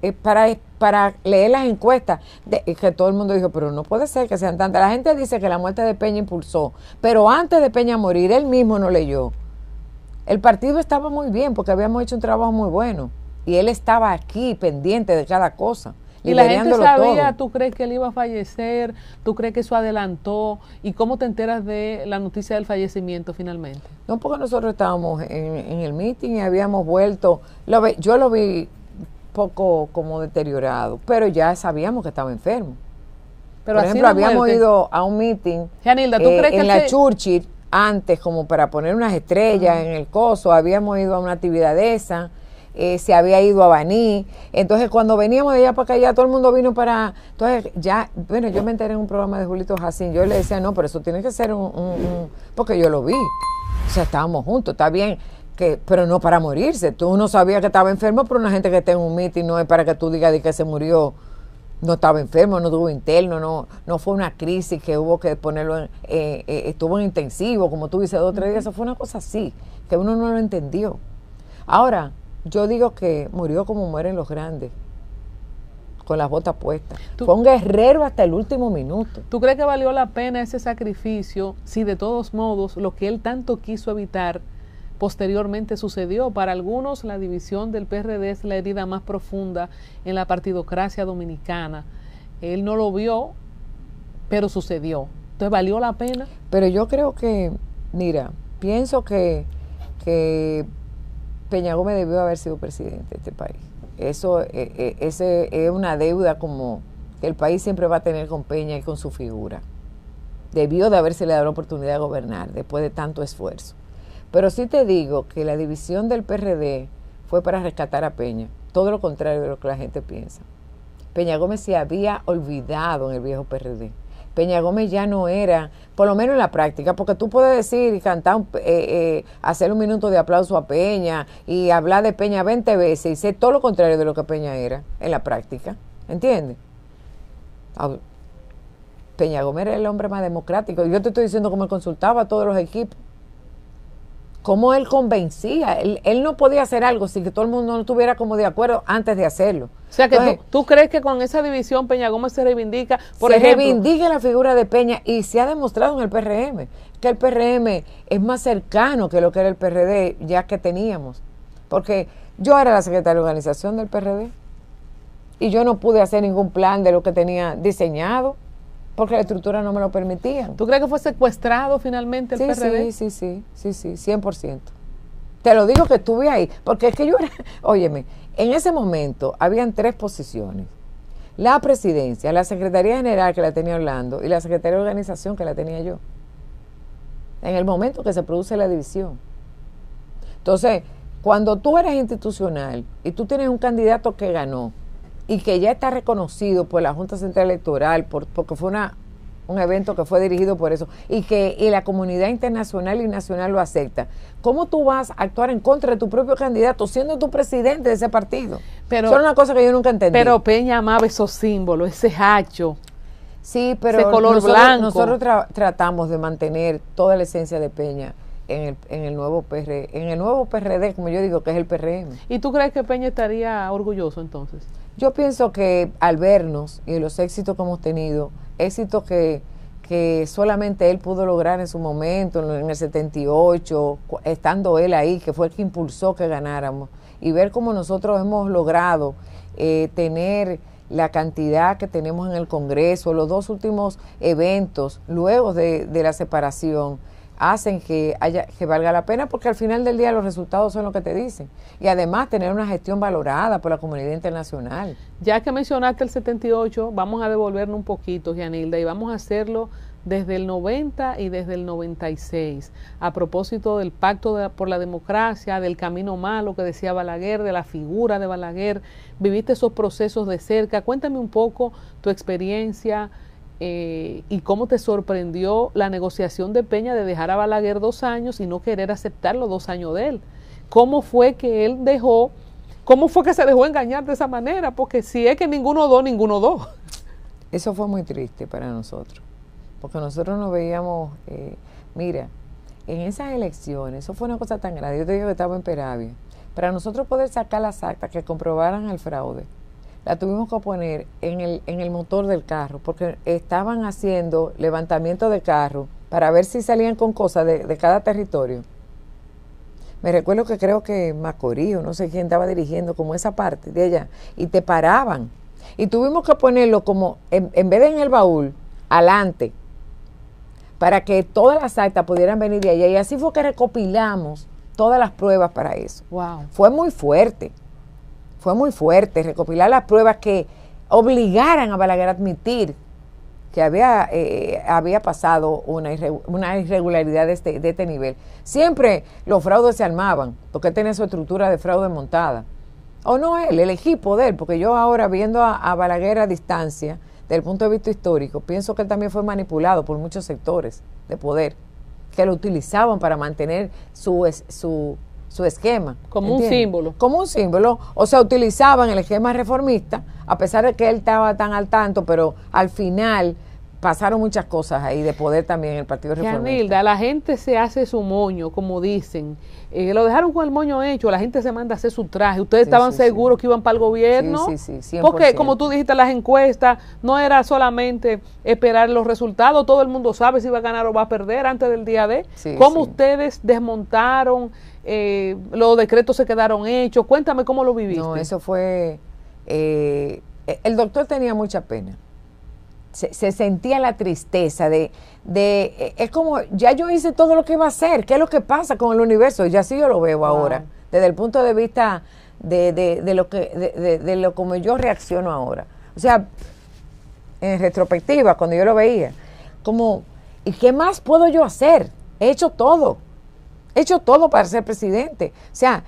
para leer las encuestas, que todo el mundo dijo, pero no puede ser que sean tantas. La gente dice que la muerte de Peña impulsó, pero antes de Peña morir, él mismo no leyó. El partido estaba muy bien porque habíamos hecho un trabajo muy bueno y él estaba aquí pendiente de cada cosa. ¿Y la gente sabía, todo. tú crees que él iba a fallecer? ¿Tú crees que eso adelantó? ¿Y cómo te enteras de la noticia del fallecimiento finalmente? No, porque nosotros estábamos en el meeting y habíamos vuelto. Yo lo vi poco como deteriorado, pero ya sabíamos que estaba enfermo. Pero por ejemplo, habíamos ido a un meeting Yanilda, ¿tú crees que en la Churchill antes, como para poner unas estrellas en el coso. Habíamos ido a una actividad de esa. Se había ido a Baní. Entonces, cuando veníamos de allá para acá, ya todo el mundo vino para... Entonces, ya, bueno, yo me enteré en un programa de Julito Jacín. Yo le decía, no, pero eso tiene que ser porque yo lo vi. O sea, estábamos juntos, está bien, pero no para morirse. Tú no sabías que estaba enfermo, pero una gente que está en un meeting no es para que tú digas de que se murió. No estaba enfermo, no tuvo interno, no fue una crisis que hubo que ponerlo estuvo en intensivo, como tú dices, 2 o 3 días. Eso fue una cosa así, que uno no lo entendió. Ahora, yo digo que murió como mueren los grandes, con las botas puestas. Fue un guerrero hasta el último minuto. ¿Tú crees que valió la pena ese sacrificio si de todos modos lo que él tanto quiso evitar posteriormente sucedió? Para algunos la división del PRD es la herida más profunda en la partidocracia dominicana. Él no lo vio, pero sucedió. Entonces, ¿valió la pena? Pero yo creo que, mira, pienso que Peña Gómez debió haber sido presidente de este país. Eso es una deuda como que el país siempre va a tener con Peña y con su figura. Debió de haberse le dado la oportunidad de gobernar después de tanto esfuerzo. Pero sí te digo que la división del PRD fue para rescatar a Peña. Todo lo contrario de lo que la gente piensa. Peña Gómez se había olvidado en el viejo PRD. Peña Gómez ya no era, por lo menos en la práctica, porque tú puedes decir y cantar, hacer un minuto de aplauso a Peña y hablar de Peña 20 veces y ser todo lo contrario de lo que Peña era en la práctica, ¿entiendes? Peña Gómez era el hombre más democrático. Yo te estoy diciendo cómo él consultaba a todos los equipos, cómo él convencía. Él no podía hacer algo sin que todo el mundo no estuviera como de acuerdo antes de hacerlo. O sea que entonces, ¿tú crees que con esa división Peña Gómez se reivindica? Por se ejemplo, reivindica la figura de Peña y se ha demostrado en el PRM que el PRM es más cercano que lo que era el PRD ya que teníamos. Porque yo era la secretaria de organización del PRD y yo no pude hacer ningún plan de lo que tenía diseñado porque la estructura no me lo permitía. ¿Tú crees que fue secuestrado finalmente el PRD? Sí, 100%. Te lo digo que estuve ahí, porque es que yo era, óyeme, en ese momento habían 3 posiciones. La presidencia, la Secretaría General que la tenía Orlando y la Secretaría de Organización que la tenía yo. En el momento que se produce la división. Entonces, cuando tú eres institucional y tú tienes un candidato que ganó y que ya está reconocido por la Junta Central Electoral, porque fue un evento que fue dirigido por eso, y la comunidad internacional y nacional lo acepta, ¿cómo tú vas a actuar en contra de tu propio candidato siendo tú presidente de ese partido? Pero, eso es una cosa que yo nunca entendí. Pero Peña amaba esos símbolos, ese hacho. Sí, pero ese color blanco. Nosotros tratamos de mantener toda la esencia de Peña en el nuevo PRD, como yo digo, que es el PRM. ¿Y tú crees que Peña estaría orgulloso entonces? Yo pienso que al vernos y los éxitos que hemos tenido, éxitos que solamente él pudo lograr en su momento, en el 78, estando él ahí, que fue el que impulsó que ganáramos, y ver cómo nosotros hemos logrado tener la cantidad que tenemos en el Congreso, los 2 últimos eventos, luego de la separación, hacen que valga la pena, porque al final del día los resultados son lo que te dicen. Y además tener una gestión valorada por la comunidad internacional. Ya que mencionaste el 78, vamos a devolvernos un poquito, Yanilda, y vamos a hacerlo desde el 90 y desde el 96, a propósito del Pacto por la Democracia, del camino malo que decía Balaguer, de la figura de Balaguer. Viviste esos procesos de cerca. Cuéntame un poco tu experiencia, y cómo te sorprendió la negociación de Peña de dejar a Balaguer 2 años y no querer aceptar los 2 años de él. ¿Cómo fue que se dejó engañar de esa manera? Porque si es que ninguno do. Eso fue muy triste para nosotros, porque nosotros nos veíamos, mira, en esas elecciones, eso fue una cosa tan grande. Yo te digo que estaba en Peravia. Para nosotros poder sacar las actas que comprobaran el fraude, la tuvimos que poner en el motor del carro, porque estaban haciendo levantamiento de carro para ver si salían con cosas de cada territorio. Me recuerdo que creo que Macorís, o no sé quién estaba dirigiendo como esa parte de allá, y te paraban Y tuvimos que ponerlo como, en vez de en el baúl, adelante, para que todas las actas pudieran venir de allá. Y así fue que recopilamos todas las pruebas para eso. Wow. Fue muy fuerte recopilar las pruebas que obligaran a Balaguer a admitir que había pasado una irregularidad de este nivel. Siempre los fraudes se armaban, porque él tenía su estructura de fraude montada. O no él, el equipo de él, porque yo ahora viendo a Balaguer a distancia, desde el punto de vista histórico, pienso que él también fue manipulado por muchos sectores de poder, que lo utilizaban para mantener su esquema. Como ¿entiendes? Un símbolo. Como un símbolo. O sea, utilizaban el esquema reformista, a pesar de que él estaba tan al tanto, pero al final pasaron muchas cosas ahí de poder también en el Partido Reformista. Yanilda, la gente se hace su moño, como dicen. Lo dejaron con el moño hecho, la gente se manda a hacer su traje. ¿Ustedes estaban seguros que iban para el gobierno? Sí, 100%. Porque, como tú dijiste, las encuestas no era solamente esperar los resultados, todo el mundo sabe si va a ganar o va a perder antes del día D. ¿Cómo ustedes desmontaron? Los decretos se quedaron hechos. Cuéntame cómo lo viviste. No, eso fue... el doctor tenía mucha pena. Se sentía la tristeza es como, ya yo hice todo lo que iba a hacer, ¿qué es lo que pasa con el universo? Y así yo lo veo ahora, desde el punto de vista de lo como yo reacciono ahora. O sea, en retrospectiva, cuando yo lo veía, como, ¿y qué más puedo yo hacer? He hecho todo para ser presidente. O sea,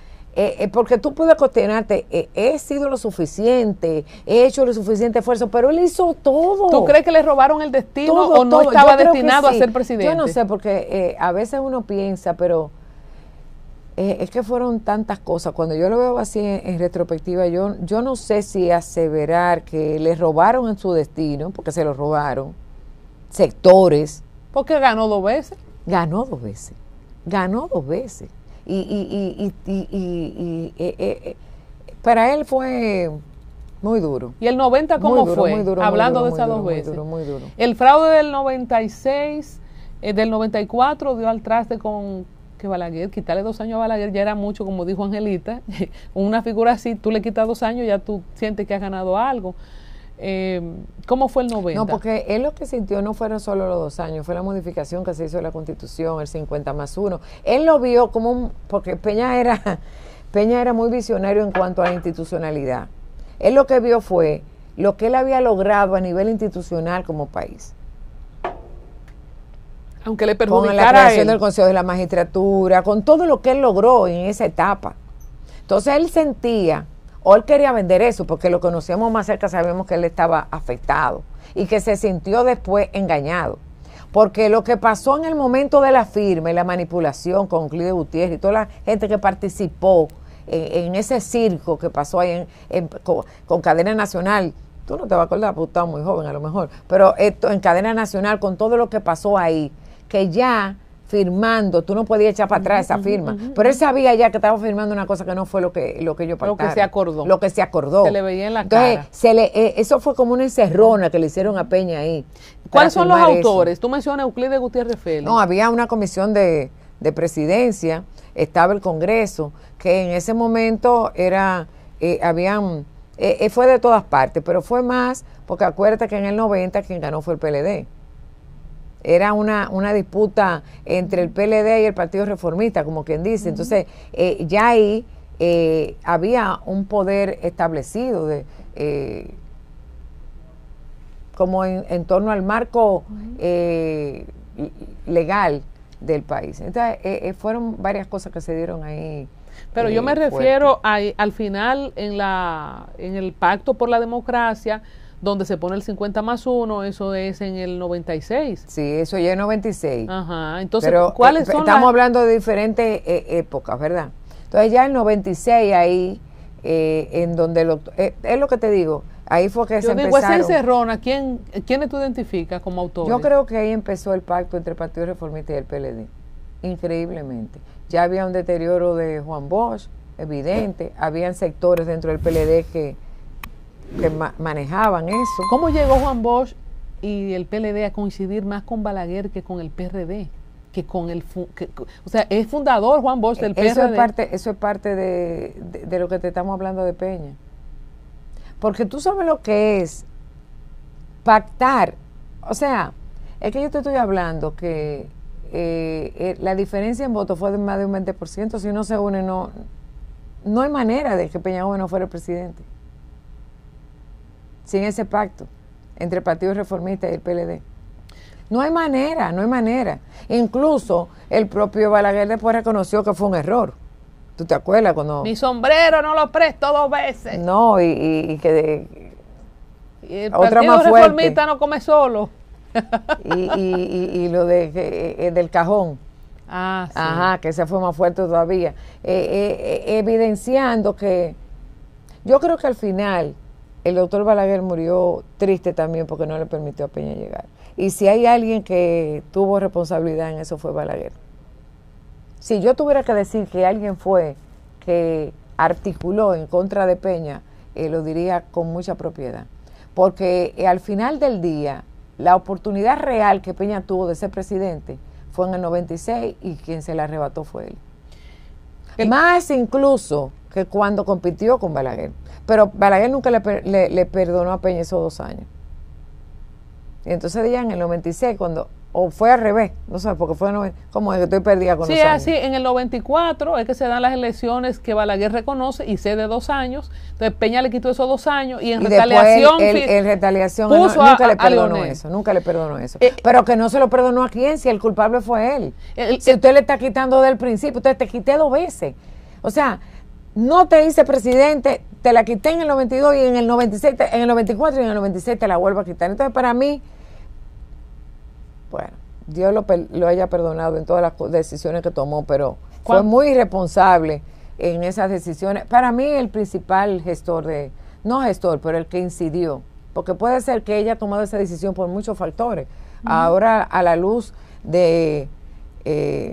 porque tú puedes cuestionarte, he sido lo suficiente, he hecho lo suficiente esfuerzo, pero él hizo todo. ¿Tú crees que le robaron el destino o no estaba destinado a ser presidente? Yo no sé, porque a veces uno piensa, pero es que fueron tantas cosas. Cuando yo lo veo así en retrospectiva, yo no sé si aseverar que le robaron en su destino, porque se lo robaron, sectores. Porque ganó 2 veces. Ganó dos veces. Y para él fue muy duro. ¿Y el 90 cómo fue? Muy duro, hablando muy de esas duro, 2 veces. Muy duro. El fraude del 96, del 94 dio al traste con que Balaguer, quitarle 2 años a Balaguer ya era mucho, como dijo Angelita. Una figura así, tú le quitas 2 años, ya tú sientes que has ganado algo. ¿Cómo fue el 90? No, porque él lo que sintió no fueron solo los 2 años, fue la modificación que se hizo de la Constitución, el 50+1. Él lo vio como porque Peña era muy visionario en cuanto a la institucionalidad. Él lo que vio fue lo que él había logrado a nivel institucional como país. Aunque le perjudicara con la creación del Consejo de la Magistratura, con todo lo que él logró en esa etapa. Entonces él sentía, o él quería vender eso, porque lo conocíamos más cerca, sabemos que él estaba afectado y que se sintió después engañado. Porque lo que pasó en el momento de la firma y la manipulación con Euclides Gutiérrez y toda la gente que participó en ese circo que pasó ahí con Cadena Nacional, tú no te vas a acordar porque estabas muy joven a lo mejor, pero esto en Cadena Nacional con todo lo que pasó ahí, que ya firmando, tú no podías echar para atrás esa firma, pero él sabía ya que estaba firmando una cosa que no fue lo que ellos pactaron. Lo que se acordó. Lo que se acordó. Se le veía en la Entonces, cara. Eso fue como una encerrona que le hicieron a Peña ahí. ¿Cuáles son los autores? Eso. Tú mencionas Euclides Gutiérrez Félix. No, había una comisión de presidencia, estaba el Congreso, que en ese momento fue de todas partes, pero fue más, porque acuérdate que en el 90 quien ganó fue el PLD. Era una disputa entre el PLD y el Partido Reformista, como quien dice. Entonces, ya ahí había un poder establecido como en torno al marco legal del país. Entonces, fueron varias cosas que se dieron ahí. Pero yo me refiero al final en el Pacto por la Democracia, donde se pone el 50+1, eso es en el 96. Sí, eso ya es 96. Ajá, entonces, pero, ¿cuáles son estamos hablando de diferentes épocas, ¿verdad? Entonces ya el 96 ahí, en donde es lo que te digo, ahí fue que se empezaron. Esa encerrona, ¿quiénes tú identificas como autores? Yo creo que ahí empezó el pacto entre el Partido Reformista y el PLD, increíblemente. Ya había un deterioro de Juan Bosch, evidente, habían sectores dentro del PLD que manejaban eso. ¿Cómo llegó Juan Bosch y el PLD a coincidir más con Balaguer que con el PRD? Que con o sea, es fundador Juan Bosch del PRD. Eso es parte de lo que te estamos hablando de Peña. Porque tú sabes lo que es pactar. O sea, es que yo te estoy hablando que la diferencia en votos fue de más de un 20%. Si no se une, no hay manera de que Peña Gómez no fuera el presidente. Sin ese pacto entre el Partido Reformista y el PLD. No hay manera, no hay manera. Incluso el propio Balaguer después reconoció que fue un error. ¿Tú te acuerdas cuando...? Mi sombrero no lo presto 2 veces. No, y que Y el otra Partido más fuerte. Reformista no come solo. y lo de del cajón. Ah, sí. Ajá, que ese fue más fuerte todavía. Evidenciando que yo creo que al final el doctor Balaguer murió triste también porque no le permitió a Peña llegar. Y si hay alguien que tuvo responsabilidad en eso fue Balaguer. Si yo tuviera que decir que alguien fue que articuló en contra de Peña, lo diría con mucha propiedad. Porque al final del día, la oportunidad real que Peña tuvo de ser presidente fue en el 96 y quien se la arrebató fue él. Más incluso que cuando compitió con Balaguer. Pero Balaguer nunca le perdonó a Peña esos 2 años. Y entonces ya en el 96, cuando, o fue al revés, no sé, porque fue como que estoy perdida con los años. Sí, así, en el 94 es que se dan las elecciones que Balaguer reconoce y cede 2 años, entonces Peña le quitó esos 2 años y en retaliación... En retaliación nunca le perdonó eso. Pero que no se lo perdonó a quién, si el culpable fue él. Si usted le está quitando del principio, entonces te quité 2 veces. O sea, no te hice presidente, te la quité en el 92 y en el 96, en el 94 y en el 96 te la vuelvo a quitar. Entonces para mí, bueno, Dios lo haya perdonado en todas las decisiones que tomó, pero fue muy irresponsable en esas decisiones. Para mí el principal pero el que incidió, porque puede ser que ella ha tomado esa decisión por muchos factores. Ahora a la luz de...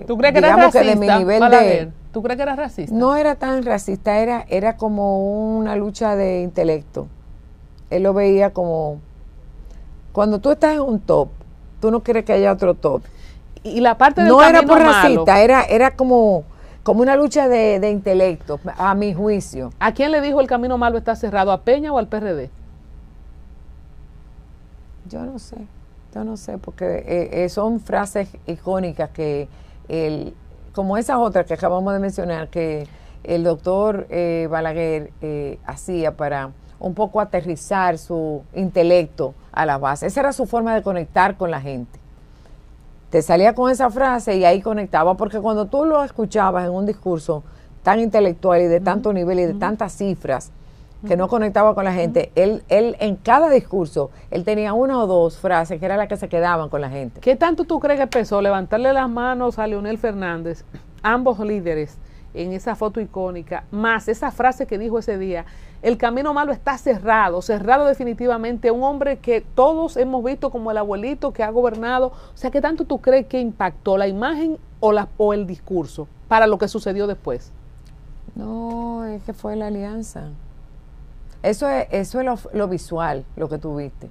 ¿Tú crees que era racista, de mi nivel Balaguer? ¿Tú crees que era racista? No era tan racista, era como una lucha de intelecto. Él lo veía como... Cuando tú estás en un top, tú no quieres que haya otro top. Y la parte del no camino era por racista, malo, era como una lucha de intelecto, a mi juicio. ¿A quién le dijo el camino malo está cerrado? ¿A Peña o al PRD? Yo no sé, porque son frases icónicas que como esas otras que acabamos de mencionar, que el doctor Balaguer hacía para un poco aterrizar su intelecto a la base. Esa era su forma de conectar con la gente. Te salía con esa frase y ahí conectaba, porque cuando tú lo escuchabas en un discurso tan intelectual y de tanto nivel y de tantas cifras, que no conectaba con la gente, él en cada discurso, él tenía 1 o 2 frases que eran las que se quedaban con la gente. ¿Qué tanto tú crees que empezó levantarle las manos a Leonel Fernández, ambos líderes, en esa foto icónica, más esa frase que dijo ese día? El camino malo está cerrado definitivamente, un hombre que todos hemos visto como el abuelito que ha gobernado. O sea, ¿qué tanto tú crees que impactó la imagen o el discurso para lo que sucedió después? No, es que fue la alianza. Eso es lo visual, lo que tuviste.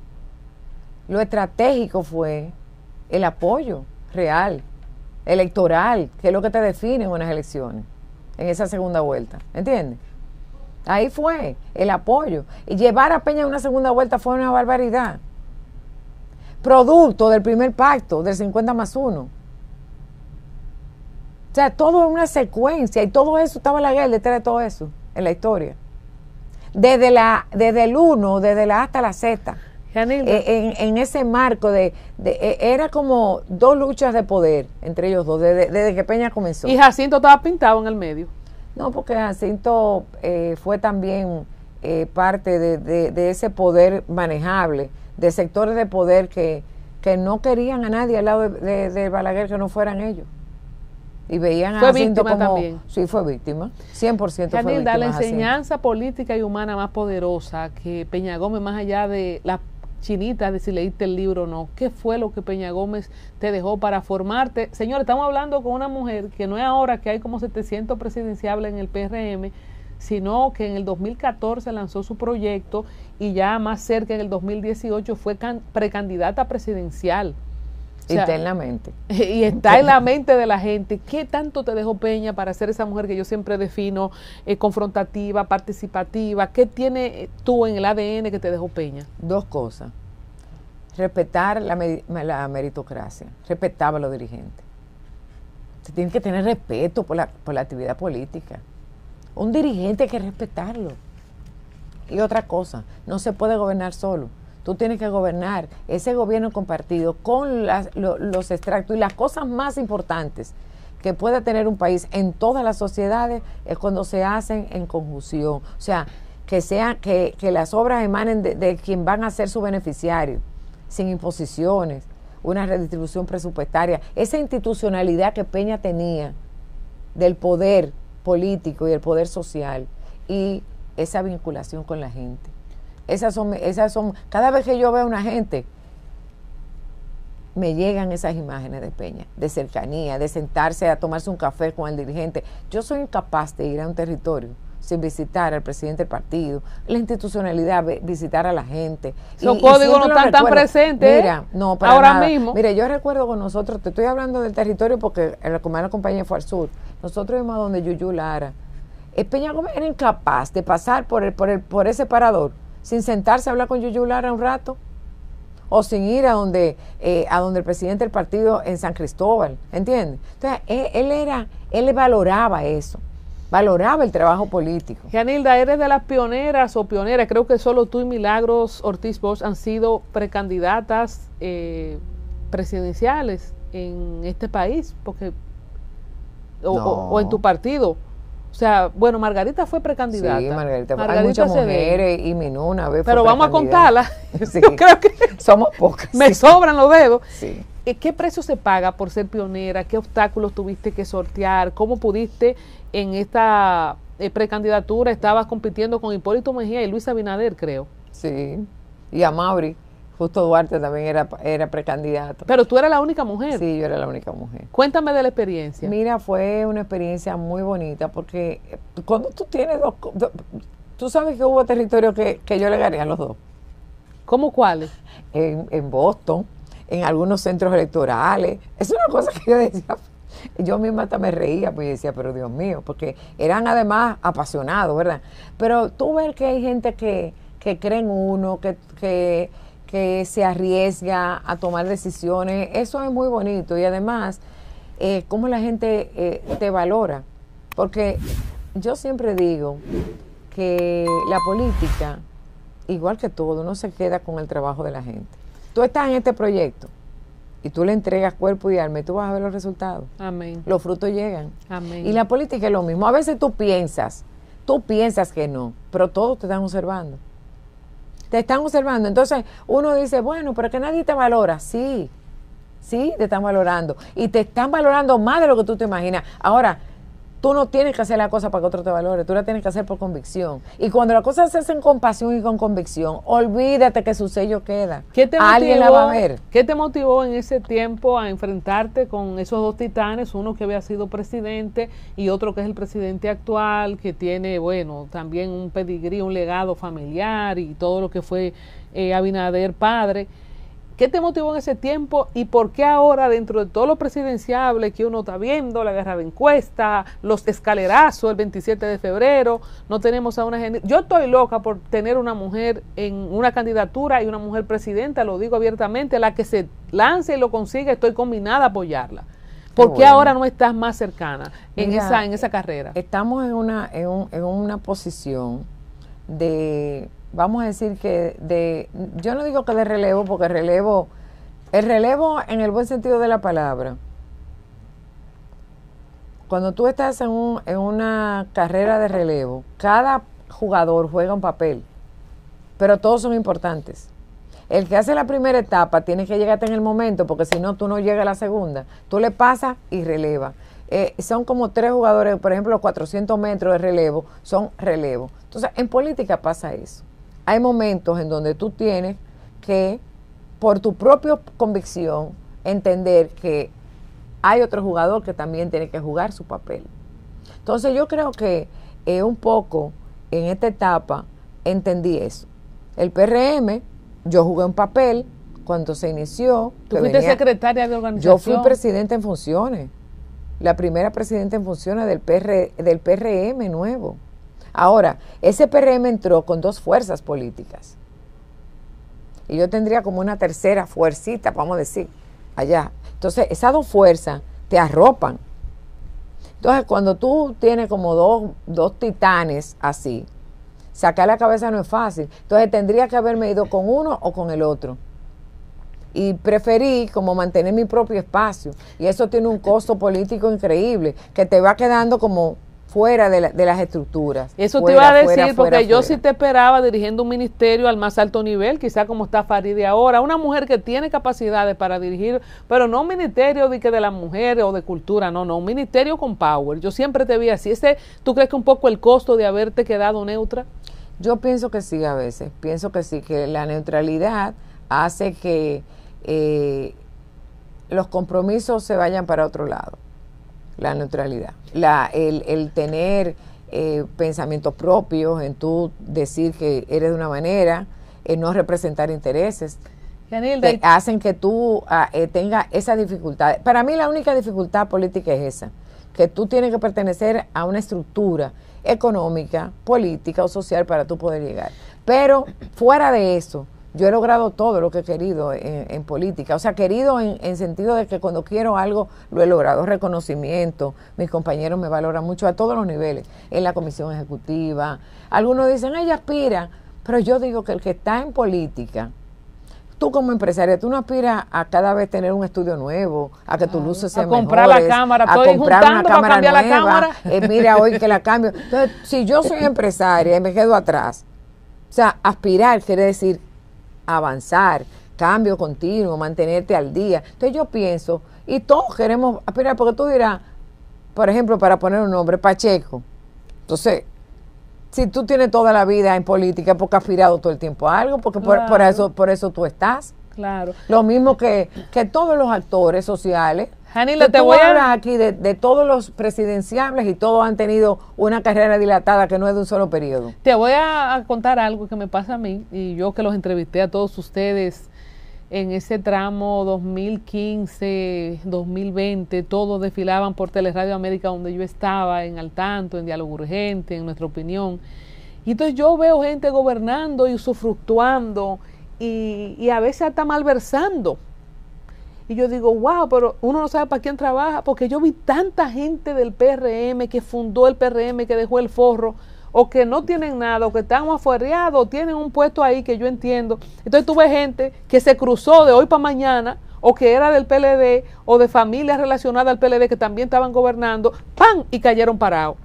Lo estratégico fue el apoyo real, electoral, que es lo que te define en unas elecciones, en esa segunda vuelta, ¿entiendes? Ahí fue el apoyo. Y llevar a Peña a una segunda vuelta fue una barbaridad. Producto del primer pacto, del 50+1. O sea, todo es una secuencia y todo eso, estaba Balaguer detrás de todo eso, en la historia. Desde el 1, desde la A hasta la Z. En ese marco era como 2 luchas de poder entre ellos dos, desde que Peña comenzó. Y Jacinto estaba pintado en el medio. No, porque Jacinto fue también parte de ese poder manejable, de sectores de poder que no querían a nadie al lado de Balaguer que no fueran ellos. Y veían a Jacinto como... También. Sí, fue víctima, 100% fue víctima. La enseñanza política y humana más poderosa que Peña Gómez, más allá de la chinita de si leíste el libro o no, ¿qué fue lo que Peña Gómez te dejó para formarte? Señor, estamos hablando con una mujer que no es ahora que hay como 700 presidenciables en el PRM, sino que en el 2014 lanzó su proyecto y ya más cerca en el 2018 fue precandidata presidencial. O sea, internamente. Y está en la mente de la gente. ¿Qué tanto te dejó Peña para ser esa mujer que yo siempre defino confrontativa, participativa? ¿Qué tiene tú en el ADN que te dejó Peña? Dos cosas. Respetar la meritocracia. Respetaba a los dirigentes. Se tiene que tener respeto por la actividad política. Un dirigente hay que respetarlo. Y otra cosa, no se puede gobernar solo. Tú tienes que gobernar ese gobierno compartido con los extractos y las cosas más importantes que puede tener un país en todas las sociedades es cuando se hacen en conjunción. O sea, que las obras emanen de quien van a ser su beneficiario, sin imposiciones, una redistribución presupuestaria. Esa institucionalidad que Peña tenía del poder político y el poder social y esa vinculación con la gente. Esas son, cada vez que yo veo a una gente, me llegan esas imágenes de Peña, de cercanía, de sentarse a tomarse un café con el dirigente. Yo soy incapaz de ir a un territorio sin visitar al presidente del partido, la institucionalidad, visitar a la gente. Esos códigos no están tan presentes. Mira, no, para ahora nada. mismo. Mira, yo recuerdo con nosotros, te estoy hablando del territorio porque la compañía fue al sur. Nosotros íbamos a donde Yuyu Lara. Peña Gómez era incapaz de pasar por ese parador sin sentarse a hablar con Yuyu Lara un rato, o sin ir a donde el presidente del partido en San Cristóbal, ¿entiendes? Entonces, él valoraba eso, valoraba el trabajo político. Yanilda, eres de las pioneras o pioneras, creo que solo tú y Milagros Ortiz Bosch han sido precandidatas presidenciales en este país, porque o en tu partido. O sea, bueno, Margarita fue precandidata. Sí, Margarita hay muchas mujeres y Minú una vez. Pero vamos a contarlas. Sí, yo creo que somos pocas. Me sobran los dedos. Sí. ¿Qué precio se paga por ser pionera? ¿Qué obstáculos tuviste que sortear? ¿Cómo pudiste en esta precandidatura? Estabas compitiendo con Hipólito Mejía y Luis Abinader, creo. Sí, y a Mauri. Justo Duarte también era precandidato. Pero tú eras la única mujer. Sí, yo era la única mujer. Cuéntame de la experiencia. Mira, fue una experiencia muy bonita porque cuando tú tienes tú sabes que hubo territorios que yo le gané a los dos. ¿Cómo cuáles? En Boston, en algunos centros electorales. Es una cosa que yo decía, yo misma hasta me reía, pues decía, pero Dios mío, porque eran además apasionados, ¿verdad? Pero tú ves que hay gente que cree en uno, que se arriesga a tomar decisiones, eso es muy bonito y además cómo la gente te valora, porque yo siempre digo que la política, igual que todo, no se queda con el trabajo de la gente. Tú estás en este proyecto y tú le entregas cuerpo y alma y tú vas a ver los resultados. Amén. Los frutos llegan. Amén. Y la política es lo mismo. A veces tú piensas que no, pero todos te están observando. Te están observando. Entonces uno dice, bueno, pero que nadie te valora. Sí, te están valorando. Y te están valorando más de lo que tú te imaginas. Ahora, tú no tienes que hacer la cosa para que otro te valore. Tú la tienes que hacer por convicción. Y cuando las cosas se hacen con pasión y con convicción, olvídate que su sello queda. Alguien la va a ver. ¿Qué te motivó en ese tiempo a enfrentarte con esos dos titanes? Uno que había sido presidente y otro que es el presidente actual, que tiene, bueno, también un pedigrí, un legado familiar y todo lo que fue Abinader padre. ¿Qué te motivó en ese tiempo y por qué ahora, dentro de todo lo presidenciable que uno está viendo, la guerra de encuesta, los escalerazos el 27 de febrero, no tenemos a una gente? Yo estoy loca por tener una mujer en una candidatura y una mujer presidenta, lo digo abiertamente, la que se lance y lo consiga, estoy combinada a apoyarla. ¿Por qué ahora no estás más cercana en esa carrera? Estamos en una posición de... Vamos a decir que yo no digo que de relevo, porque el relevo en el buen sentido de la palabra, cuando tú estás en una carrera de relevo, cada jugador juega un papel, pero todos son importantes. El que hace la primera etapa tiene que llegarte en el momento, porque si no, tú no llegas a la segunda. Tú le pasas y releva. Son como 3 jugadores, por ejemplo, los 400 metros de relevo son relevo. Entonces, en política pasa eso. Hay momentos en donde tú tienes que, por tu propia convicción, entender que hay otro jugador que también tiene que jugar su papel. Entonces yo creo que un poco en esta etapa entendí eso. El PRM, yo jugué un papel cuando se inició. Tú fuiste secretaria de organización. Yo fui presidenta en funciones, la primera presidenta en funciones del PRM nuevo. Ahora, ese PRM entró con 2 fuerzas políticas. Y yo tendría como una tercera fuercita, vamos a decir, allá. Entonces, esas 2 fuerzas te arropan. Entonces, cuando tú tienes como dos titanes así, sacar la cabeza no es fácil. Entonces, tendría que haberme ido con uno o con el otro. Y preferí como mantener mi propio espacio. Y eso tiene un costo político increíble, que te va quedando como fuera de las estructuras. Eso te iba a decir, porque yo sí te esperaba dirigiendo un ministerio al más alto nivel, quizá como está Farideh ahora, una mujer que tiene capacidades para dirigir, pero no un ministerio de las mujeres o de cultura, no, un ministerio con power. Yo siempre te vi así. ¿Tú crees que un poco el costo de haberte quedado neutra? Yo pienso que sí, a veces. Pienso que sí, que la neutralidad hace que los compromisos se vayan para otro lado. La neutralidad. El tener pensamientos propios, en tú decir que eres de una manera, no representar intereses, hacen que tú tengas esa dificultad. Para mí la única dificultad política es esa, que tú tienes que pertenecer a una estructura económica, política o social para tú poder llegar. Pero fuera de eso, yo he logrado todo lo que he querido en política. O sea, querido en sentido de que cuando quiero algo lo he logrado. Reconocimiento, mis compañeros me valoran mucho a todos los niveles, en la comisión ejecutiva. Algunos dicen, ella aspira, pero yo digo que el que está en política, tú como empresaria, tú no aspiras a cada vez tener un estudio nuevo, a que tus luces sean mejores, comprar la cámara, a comprar una cámara nueva, la cámara. Mira hoy que la cambio. Entonces, si yo soy empresaria y me quedo atrás, o sea, aspirar quiere decir avanzar, cambio continuo, mantenerte al día. Entonces yo pienso, y todos queremos aspirar, porque tú dirás, por ejemplo, para poner un nombre, Pacheco. Entonces, si tú tienes toda la vida en política, porque has aspirado todo el tiempo a algo, porque claro. por eso tú estás. Claro. Lo mismo que todos los actores sociales. Janila, te voy a hablar aquí de todos los presidenciables y todos han tenido una carrera dilatada que no es de un solo periodo. Te voy a contar algo que me pasa a mí, y yo que los entrevisté a todos ustedes en ese tramo 2015, 2020, todos desfilaban por Teleradio América, donde yo estaba, en Al Tanto, en Diálogo Urgente, en Nuestra Opinión. Y entonces yo veo gente gobernando y usufructuando y a veces hasta malversando. Y yo digo, wow, pero uno no sabe para quién trabaja, porque yo vi tanta gente del PRM que fundó el PRM, que dejó el forro, o que no tienen nada, o que están afuereados, o tienen un puesto ahí que yo entiendo. Entonces tú ves gente que se cruzó de hoy para mañana, o que era del PLD, o de familias relacionadas al PLD que también estaban gobernando, ¡pam! Y cayeron parados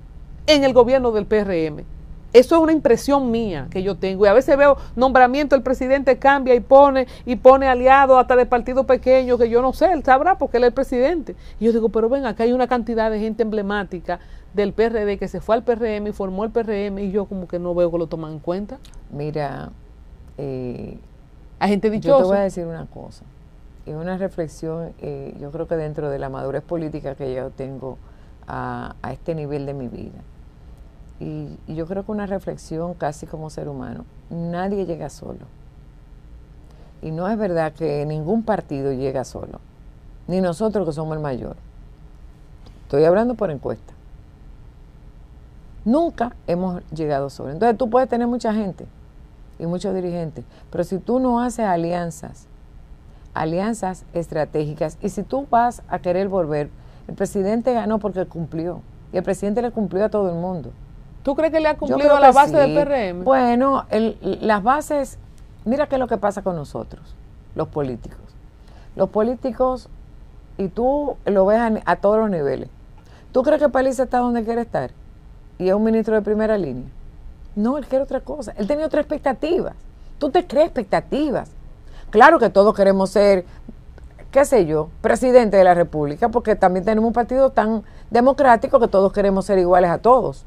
en el gobierno del PRM. Eso es una impresión mía que yo tengo, y a veces veo nombramiento, el presidente cambia y pone aliado hasta de partido pequeño, que yo no sé, él sabrá porque él es el presidente. Y yo digo, pero ven, acá hay una cantidad de gente emblemática del PRD que se fue al PRM y formó el PRM, y yo como que no veo que lo toman en cuenta. Mira, hay gente dichosa. Yo te voy a decir una cosa, y una reflexión, yo creo que dentro de la madurez política que yo tengo a este nivel de mi vida. Y yo creo que una reflexión casi como ser humano, nadie llega solo. Y no es verdad que ningún partido llega solo, ni nosotros que somos el mayor. Estoy hablando por encuesta. Nunca hemos llegado solo. Entonces tú puedes tener mucha gente y muchos dirigentes, pero si tú no haces alianzas estratégicas, y si tú vas a querer volver, el presidente ganó porque cumplió, y el presidente le cumplió a todo el mundo. ¿Tú crees que le ha cumplido a la base del PRM? Bueno, las bases, mira qué es lo que pasa con nosotros, los políticos. Los políticos, y tú lo ves a todos los niveles. ¿Tú crees que Paliza está donde quiere estar? Y es un ministro de primera línea. No, él quiere otra cosa. Él tenía otras expectativas. Tú te crees expectativas. Claro que todos queremos ser, qué sé yo, presidente de la República, porque también tenemos un partido tan democrático que todos queremos ser iguales a todos.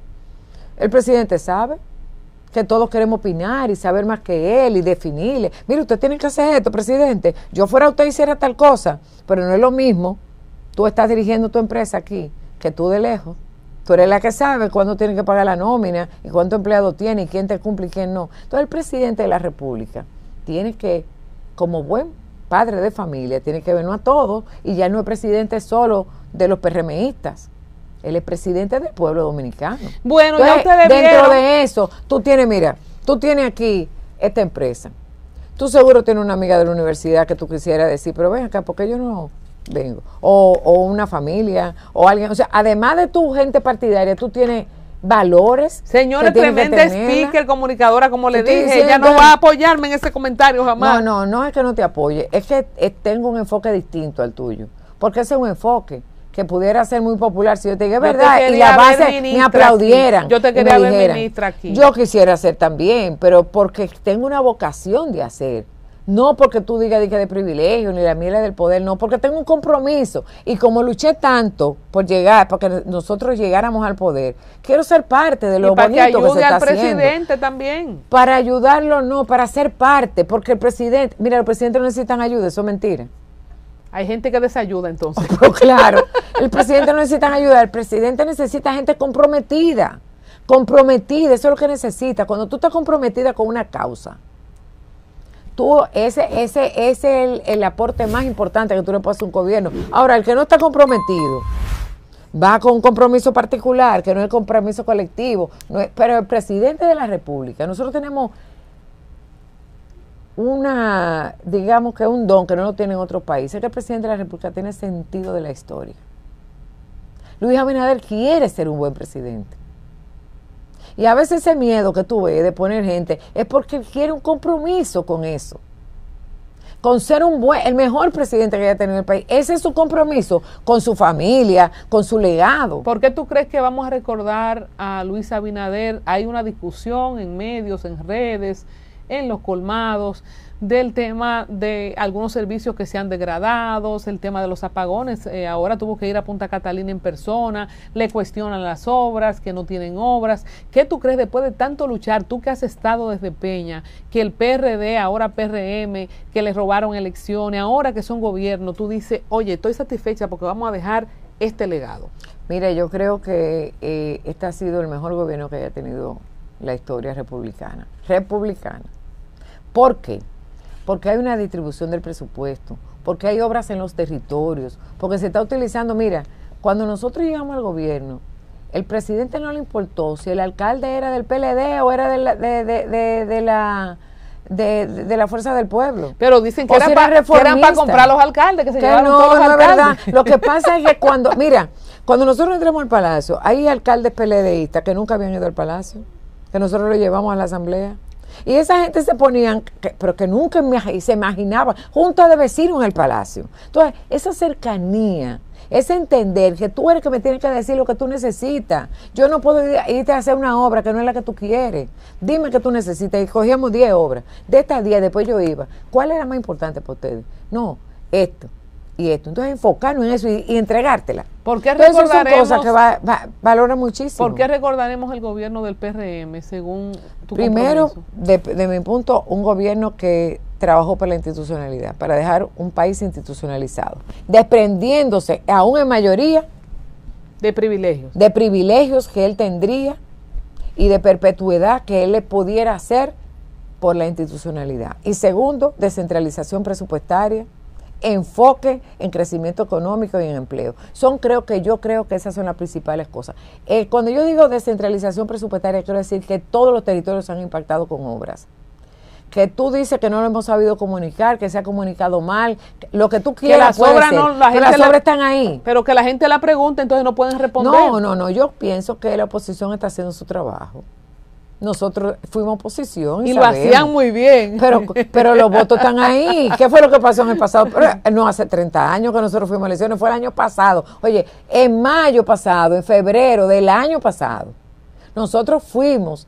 El presidente sabe que todos queremos opinar y saber más que él y definirle. Mire, usted tiene que hacer esto, presidente. Yo fuera usted hiciera tal cosa, pero no es lo mismo. Tú estás dirigiendo tu empresa aquí, que tú de lejos. Tú eres la que sabe cuándo tiene que pagar la nómina y cuánto empleado tiene y quién te cumple y quién no. Entonces el presidente de la República tiene que, como buen padre de familia, tiene que vernos a todos, y ya no es presidente solo de los PRMistas. Él es presidente del pueblo dominicano. Bueno, entonces, ya ustedes dentro vieron. de eso, tú tienes aquí esta empresa. Tú seguro tienes una amiga de la universidad que tú quisieras decir, pero ven acá, ¿por qué yo no vengo? O una familia, o alguien. O sea, además de tu gente partidaria, tú tienes valores. Señores, tremenda speaker, comunicadora, como le dije, diciendo, ella no va a apoyarme en ese comentario jamás. No es que no te apoye, es que tengo un enfoque distinto al tuyo, porque ese es un enfoque que pudiera ser muy popular si yo te diga verdad y la base me aplaudieran. Aquí. Yo te quería ver ministra aquí. Yo quisiera hacer también, pero porque tengo una vocación de hacer. No porque tú digas de privilegio, ni la mira del poder, no, porque tengo un compromiso. Y como luché tanto por llegar, para que nosotros llegáramos al poder, quiero ser parte de lo bonito que se está haciendo. Para que ayude al presidente también. Para ayudarlo, no, para ser parte, porque el presidente, mira, los presidentes no necesitan ayuda, eso es mentira. Hay gente que desayuda entonces. Pero claro, el presidente no necesita ayuda, el presidente necesita gente comprometida, eso es lo que necesita. Cuando tú estás comprometida con una causa, ese es el aporte más importante que tú le puedes hacer a un gobierno. Ahora, el que no está comprometido va con un compromiso particular, que no es el compromiso colectivo, pero el presidente de la República, nosotros tenemos digamos que un don que no lo tienen otros países, es que el presidente de la República tiene sentido de la historia. Luis Abinader quiere ser un buen presidente. Y a veces ese miedo que tú ves de poner gente es porque él quiere un compromiso con eso. Con ser el mejor presidente que haya tenido el país. Ese es su compromiso con su familia, con su legado. ¿Por qué tú crees que vamos a recordar a Luis Abinader? Hay una discusión en medios, en redes, en los colmados, del tema de algunos servicios que se han degradado, el tema de los apagones. Ahora tuvo que ir a Punta Catalina en persona, le cuestionan las obras, que no tienen obras. ¿Qué tú crees después de tanto luchar, tú que has estado desde Peña, que el PRD, ahora PRM, que le robaron elecciones, ahora que son gobierno, tú dices, oye, estoy satisfecha porque vamos a dejar este legado? Mira, yo creo que este ha sido el mejor gobierno que haya tenido la historia republicana. ¿Por qué? Porque hay una distribución del presupuesto, porque hay obras en los territorios, porque se está utilizando. Mira, cuando nosotros llegamos al gobierno, el presidente no le importó si el alcalde era del PLD o era de la Fuerza del Pueblo. Pero dicen que eran para comprar los alcaldes, que se llevaron todos los alcaldes. Es verdad. Lo que pasa es que cuando nosotros entramos al Palacio, hay alcaldes PLDistas que nunca habían ido al Palacio, que nosotros lo llevamos a la asamblea. Y esa gente se ponían, pero que nunca se imaginaba, junta de vecinos en el Palacio. Entonces, esa cercanía, ese entender que tú eres que me tienes que decir lo que tú necesitas. Yo no puedo irte a hacer una obra que no es la que tú quieres. Dime que tú necesitas. Y cogíamos 10 obras. De estas 10, después yo iba. ¿Cuál era más importante para ustedes? No, esto y esto. Entonces, enfocarnos en eso y entregártela. ¿Por qué recordaremos? Esas son cosas que valoran muchísimo. ¿Por qué recordaremos el gobierno del PRM según tu Primero, compromiso? de mi punto, un gobierno que trabajó por la institucionalidad, para dejar un país institucionalizado, desprendiéndose, aún en mayoría, de privilegios. De privilegios que él tendría y de perpetuidad que él le pudiera hacer por la institucionalidad. Y segundo, descentralización presupuestaria, enfoque en crecimiento económico y en empleo. Yo creo que esas son las principales cosas. Cuando yo digo descentralización presupuestaria, quiero decir que todos los territorios se han impactado con obras. Que tú dices que no lo hemos sabido comunicar, que se ha comunicado mal, lo que tú quieras. Que las obras están ahí. Pero que la gente la pregunte, entonces no pueden responder. No, yo pienso que la oposición está haciendo su trabajo. Nosotros fuimos oposición y lo hacían muy bien. Pero los votos están ahí. ¿Qué fue lo que pasó en el pasado? Pero no hace 30 años que nosotros fuimos a elecciones, fue el año pasado. Oye, en mayo pasado, en febrero del año pasado, nosotros fuimos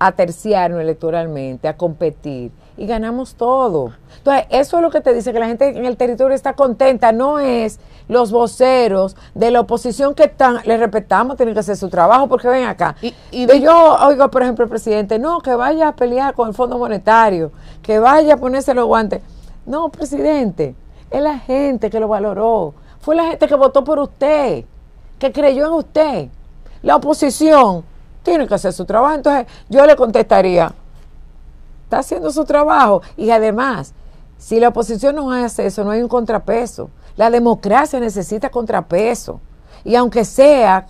a terciarnos electoralmente, a competir, y ganamos todo. Entonces, eso es lo que te dice que la gente en el territorio está contenta, no es los voceros de la oposición que están, les respetamos, tienen que hacer su trabajo, porque ven acá. Yo oigo, por ejemplo, el presidente, no, que vaya a pelear con el Fondo Monetario, que vaya a ponerse los guantes. No, presidente, es la gente que lo valoró, fue la gente que votó por usted, que creyó en usted. La oposición tiene que hacer su trabajo. Entonces yo le contestaría, está haciendo su trabajo, y además Si la oposición no hace eso, no hay un contrapeso. La democracia necesita contrapeso. Y aunque sea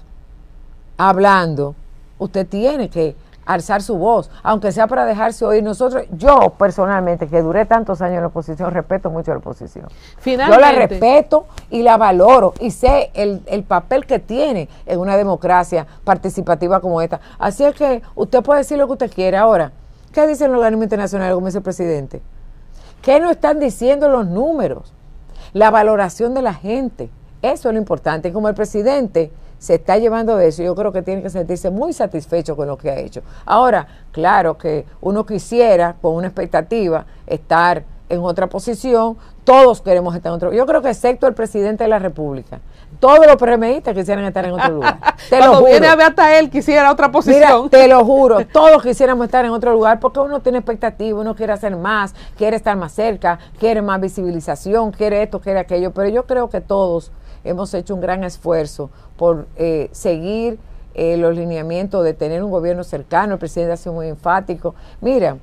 hablando, usted tiene que alzar su voz, aunque sea para dejarse oír. Yo personalmente, que duré tantos años en la oposición, respeto mucho a la oposición. Finalmente, yo la respeto y la valoro y sé el papel que tiene en una democracia participativa como esta. Así es que usted puede decir lo que usted quiera. Ahora, ¿qué dicen los organismos internacionales, como dice el presidente? ¿Qué nos están diciendo los números? La valoración de la gente. Eso es lo importante. Como el presidente se está llevando de eso, yo creo que tiene que sentirse muy satisfecho con lo que ha hecho. Ahora, claro que uno quisiera, con una expectativa, estar en otra posición. Todos queremos estar en otro. Yo creo que excepto el presidente de la República, todos los PRMistas quisieran estar en otro lugar. Cuando viene a ver hasta él, quisiera otra posición. Mira, te lo juro, todos quisiéramos estar en otro lugar porque uno tiene expectativa, uno quiere hacer más, quiere estar más cerca, quiere más visibilización, quiere esto, quiere aquello. Pero yo creo que todos hemos hecho un gran esfuerzo por seguir los lineamientos de tener un gobierno cercano. El presidente ha sido muy enfático. Mira,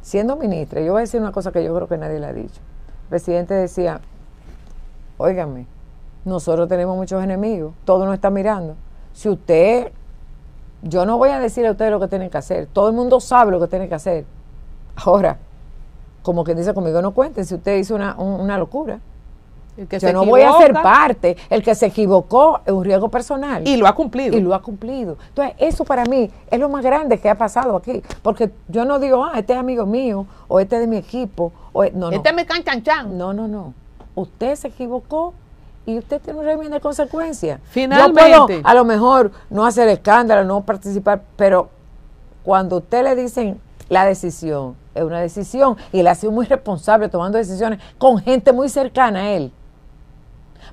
siendo ministra, yo voy a decir una cosa que yo creo que nadie le ha dicho. El presidente decía, óigame, nosotros tenemos muchos enemigos, todo nos está mirando. Si usted, yo no voy a decirle a ustedes lo que tienen que hacer, todo el mundo sabe lo que tienen que hacer. Ahora, como que dice conmigo, no cuenten si usted hizo una locura. Yo no voy a ser parte. El que se equivocó es un riesgo personal. Y lo ha cumplido. Y lo ha cumplido. Entonces, eso para mí es lo más grande que ha pasado aquí. Porque yo no digo, este es amigo mío, o este es de mi equipo. No. Este me canchanchan. No. Usted se equivocó y usted tiene un régimen de consecuencias. Finalmente. Yo puedo, a lo mejor, no hacer escándalo, no participar, pero cuando usted le dicen la decisión, es una decisión, y él ha sido muy responsable tomando decisiones con gente muy cercana a él.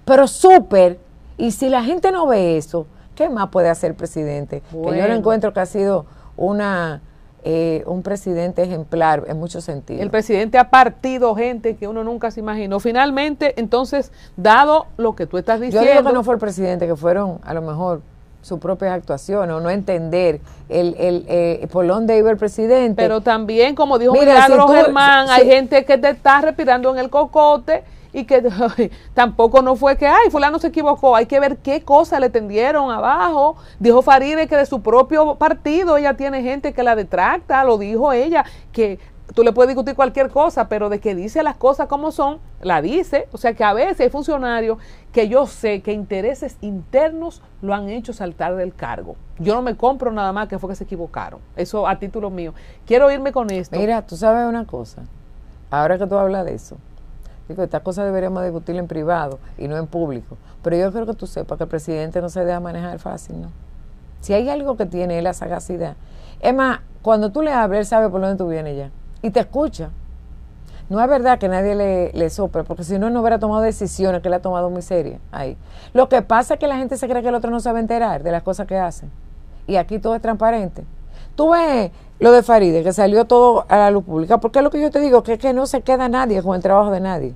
Pero súper, y si la gente no ve eso, ¿qué más puede hacer el presidente? Bueno. Que yo lo encuentro que ha sido un presidente ejemplar en muchos sentidos. El presidente ha partido gente que uno nunca se imaginó. Finalmente, entonces, dado lo que tú estás diciendo... Yo digo que no fue el presidente, que fueron a lo mejor sus propias actuaciones, o no entender por dónde iba el presidente. Pero también, como dijo Milagro Germán, hay gente que te está respirando en el cocote y que tampoco no fue que, fulano se equivocó, hay que ver qué cosas le tendieron abajo. Dijo Faride que de su propio partido ella tiene gente que la detracta, lo dijo ella, que tú le puedes discutir cualquier cosa, pero de que dice las cosas como son, la dice. O sea que a veces hay funcionarios que yo sé que intereses internos lo han hecho saltar del cargo. Yo no me compro nada más que fue que se equivocaron. Eso a título mío. Quiero irme con esto. Mira, tú sabes una cosa, ahora que tú hablas de eso, digo, estas cosas deberíamos discutir en privado y no en público, pero yo creo que tú sepas que el presidente no se deja manejar fácil, ¿no? Si hay algo que tiene es la sagacidad. Es más, cuando tú le hablas, él sabe por dónde tú vienes ya y te escucha. No es verdad que nadie le sopla, porque si no, no hubiera tomado decisiones que él ha tomado muy serias ahí. Lo que pasa es que la gente se cree que el otro no sabe enterar de las cosas que hacen, y aquí todo es transparente. Tú ves lo de Faride, que salió todo a la luz pública, porque es lo que yo te digo, que es que no se queda nadie con el trabajo de nadie.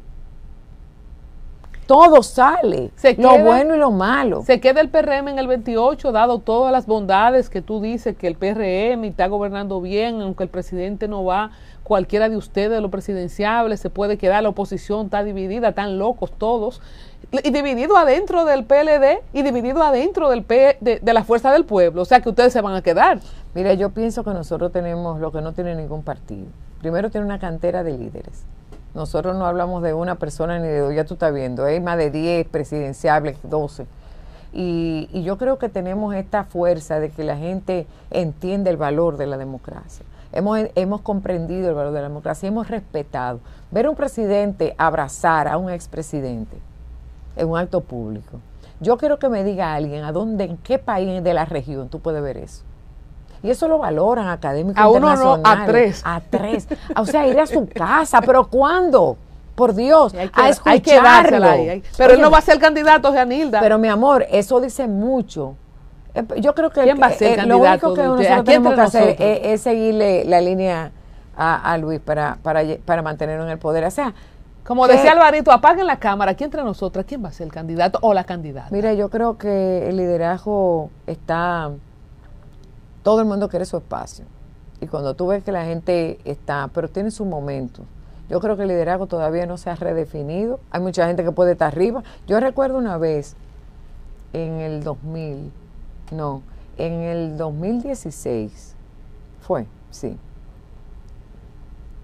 Todo sale, lo bueno y lo malo. Se queda el PRM en el 28, dado todas las bondades que tú dices, que el PRM está gobernando bien, aunque el presidente no va, cualquiera de ustedes, de los presidenciables, se puede quedar, la oposición está dividida, están locos todos, y dividido adentro del PLD y dividido adentro de la Fuerza del Pueblo, o sea que ustedes se van a quedar. Mira, yo pienso que nosotros tenemos lo que no tiene ningún partido. Primero, tiene una cantera de líderes. Nosotros no hablamos de una persona ni de dos, ya tú estás viendo, hay más de 10 presidenciables, 12. Y yo creo que tenemos esta fuerza de que la gente entiende el valor de la democracia. Hemos comprendido el valor de la democracia, hemos respetado. Ver a un presidente abrazar a un expresidente en un acto público. Yo quiero que me diga alguien en qué país de la región tú puedes ver eso. Y eso lo valoran académicos internacionales. A uno no, a tres. A tres. O sea, ir a su casa, pero ¿cuándo? Por Dios, sí, a escucharlo. Hay que dársela ahí. Pero él no va a ser candidato, Jeanilda. Pero mi amor, eso dice mucho. Yo creo que ¿quién va a ser candidato? Lo único que nosotros tenemos que hacer es seguirle la línea a Luis para mantenerlo en el poder. O sea, como decía Alvarito, apaguen la cámara, aquí entre nosotras, ¿quién va a ser el candidato o la candidata? Mira, yo creo que el liderazgo está... Todo el mundo quiere su espacio. Y cuando tú ves que la gente está, pero tiene su momento, Yo creo que el liderazgo todavía no se ha redefinido. Hay mucha gente que puede estar arriba. Yo recuerdo una vez, en el 2016, fue, sí,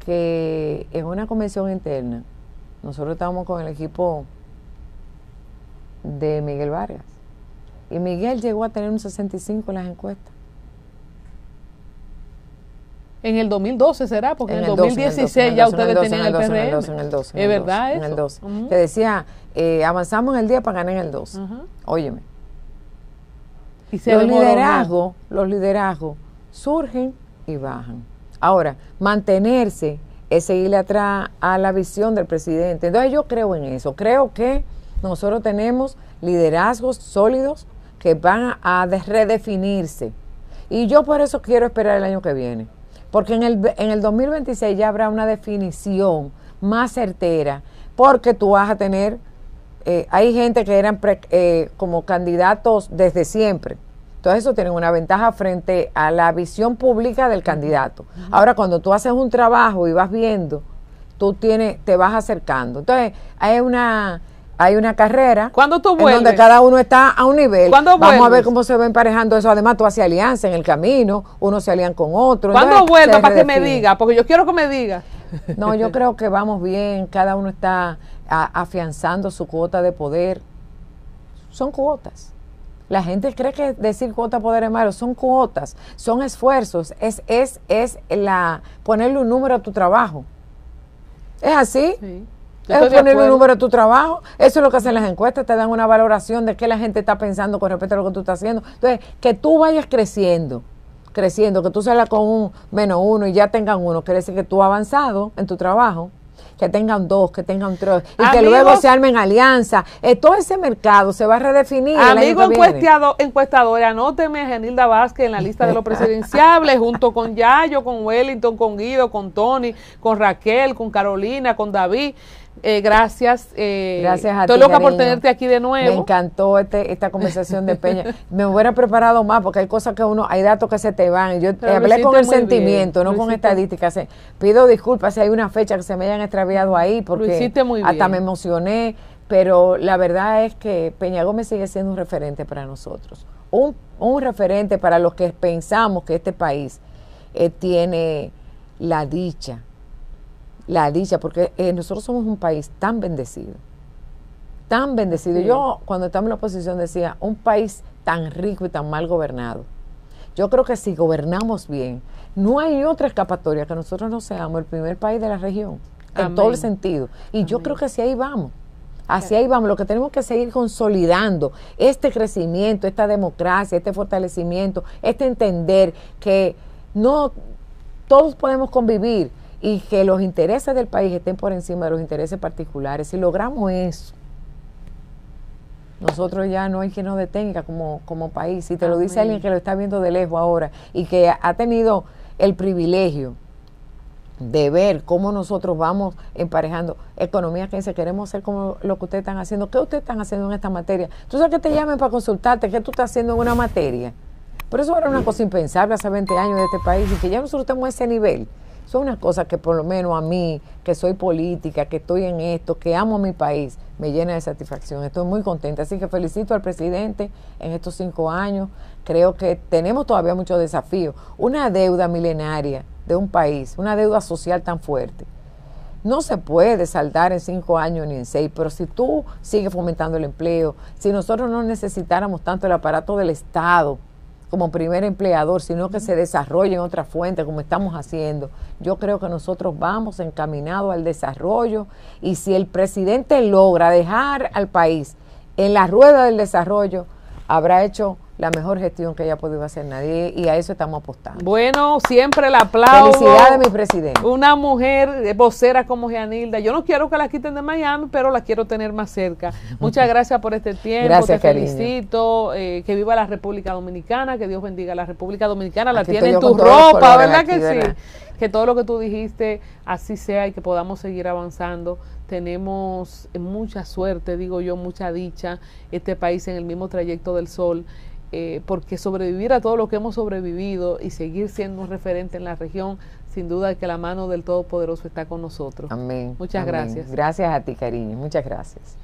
que en una convención interna, nosotros estábamos con el equipo de Miguel Vargas, y Miguel llegó a tener un 65 en las encuestas. En el 2012 será, porque en el 2016 ya ustedes tenían el PRM. En el 12. ¿Es verdad eso? En el 12. Que decía, avanzamos en el día para ganar en el 12. Óyeme. Y los liderazgos surgen y bajan. Ahora, mantenerse es seguirle atrás a la visión del presidente. Entonces yo creo en eso. Creo que nosotros tenemos liderazgos sólidos que van a redefinirse. Y yo por eso quiero esperar el año que viene. Porque en el 2026 ya habrá una definición más certera, porque tú vas a tener, hay gente que eran como candidatos desde siempre. Entonces eso tiene una ventaja frente a la visión pública del candidato. Ahora cuando tú haces un trabajo y vas viendo, te vas acercando. Entonces hay una carrera en donde cada uno está a un nivel. Vamos a ver cómo se va emparejando eso. Además, tú haces alianza en el camino, unos se alían con otros. ¿Cuándo vuelva para que me diga? Porque yo quiero que me diga. No, yo creo que vamos bien, cada uno está afianzando su cuota de poder. Son cuotas. La gente cree que decir cuota de poder es malo, son cuotas, son esfuerzos, es ponerle un número a tu trabajo. ¿Es así? Sí. Es ponerle un número a tu trabajo. Eso es lo que hacen las encuestas, te dan una valoración de qué la gente está pensando con respecto a lo que tú estás haciendo. Entonces, que tú vayas creciendo, que tú salgas con un -1 y ya tengan 1, quiere decir que tú has avanzado en tu trabajo, que tengan 2, que tengan 3, y que luego se armen alianzas. Todo ese mercado se va a redefinir. Amigo encuestador, anóteme a Genilda Vázquez en la lista de los presidenciables, junto con Yayo, con Wellington, con Guido, con Tony, con Raquel, con Carolina, con David. Gracias. Gracias a ti, estoy loca cariño, por tenerte aquí de nuevo. Me encantó esta conversación de Peña. Me hubiera preparado más porque hay cosas que hay datos que se te van. Yo hablé con el sentimiento, no con estadísticas. Pido disculpas si hay una fecha que se me hayan extraviado ahí porque hasta me emocioné. Pero la verdad es que Peña Gómez sigue siendo un referente para nosotros. Un referente para los que pensamos que este país tiene la dicha, porque nosotros somos un país tan bendecido. Sí. Yo, cuando estaba en la oposición, decía, un país tan rico y tan mal gobernado. Yo creo que si gobernamos bien, no hay otra escapatoria que nosotros no seamos el primer país de la región, en todo el sentido. Y yo creo que hacia ahí vamos. Lo que tenemos que seguir consolidando, este crecimiento, esta democracia, este fortalecimiento, entender que no todos podemos convivir, y que los intereses del país estén por encima de los intereses particulares. Si logramos eso, nosotros ya no hay quien nos detenga como país. Si te lo dice alguien que lo está viendo de lejos ahora y que ha tenido el privilegio de ver cómo nosotros vamos emparejando economías que dice, queremos hacer como lo que ustedes están haciendo. ¿Qué ustedes están haciendo en esta materia? Tú sabes que te llamen para consultarte, ¿qué tú estás haciendo en una materia? Pero eso era una cosa impensable hace 20 años de este país, y que ya nosotros estamos a ese nivel. Son unas cosas que por lo menos a mí, que soy política, que estoy en esto, que amo a mi país, me llena de satisfacción. Estoy muy contenta. Así que felicito al presidente en estos 5 años. Creo que tenemos todavía muchos desafíos. Una deuda milenaria de un país, una deuda social tan fuerte, no se puede saldar en 5 años ni en 6, pero si tú sigues fomentando el empleo, si nosotros no necesitáramos tanto el aparato del Estado como primer empleador, sino que se desarrolle en otra fuente como estamos haciendo, yo creo que nosotros vamos encaminados al desarrollo, y si el presidente logra dejar al país en la rueda del desarrollo, habrá hecho la mejor gestión que haya podido hacer nadie, y a eso estamos apostando. Bueno, siempre el aplauso. Felicidades, mi presidente. Una mujer vocera como Genilda. Yo no quiero que la quiten de Miami, pero la quiero tener más cerca. Muchas gracias por este tiempo. Gracias, te felicito. Que viva la República Dominicana, que Dios bendiga a la República Dominicana. La tiene en tu ropa, ¿verdad que sí? Que todo lo que tú dijiste así sea, y que podamos seguir avanzando. Tenemos mucha suerte, digo yo, mucha dicha, este país en el mismo trayecto del sol. porque sobrevivir a todo lo que hemos sobrevivido y seguir siendo un referente en la región, sin duda que la mano del Todopoderoso está con nosotros. Amén. Muchas Amén. gracias. Gracias a ti, cariño. Muchas gracias.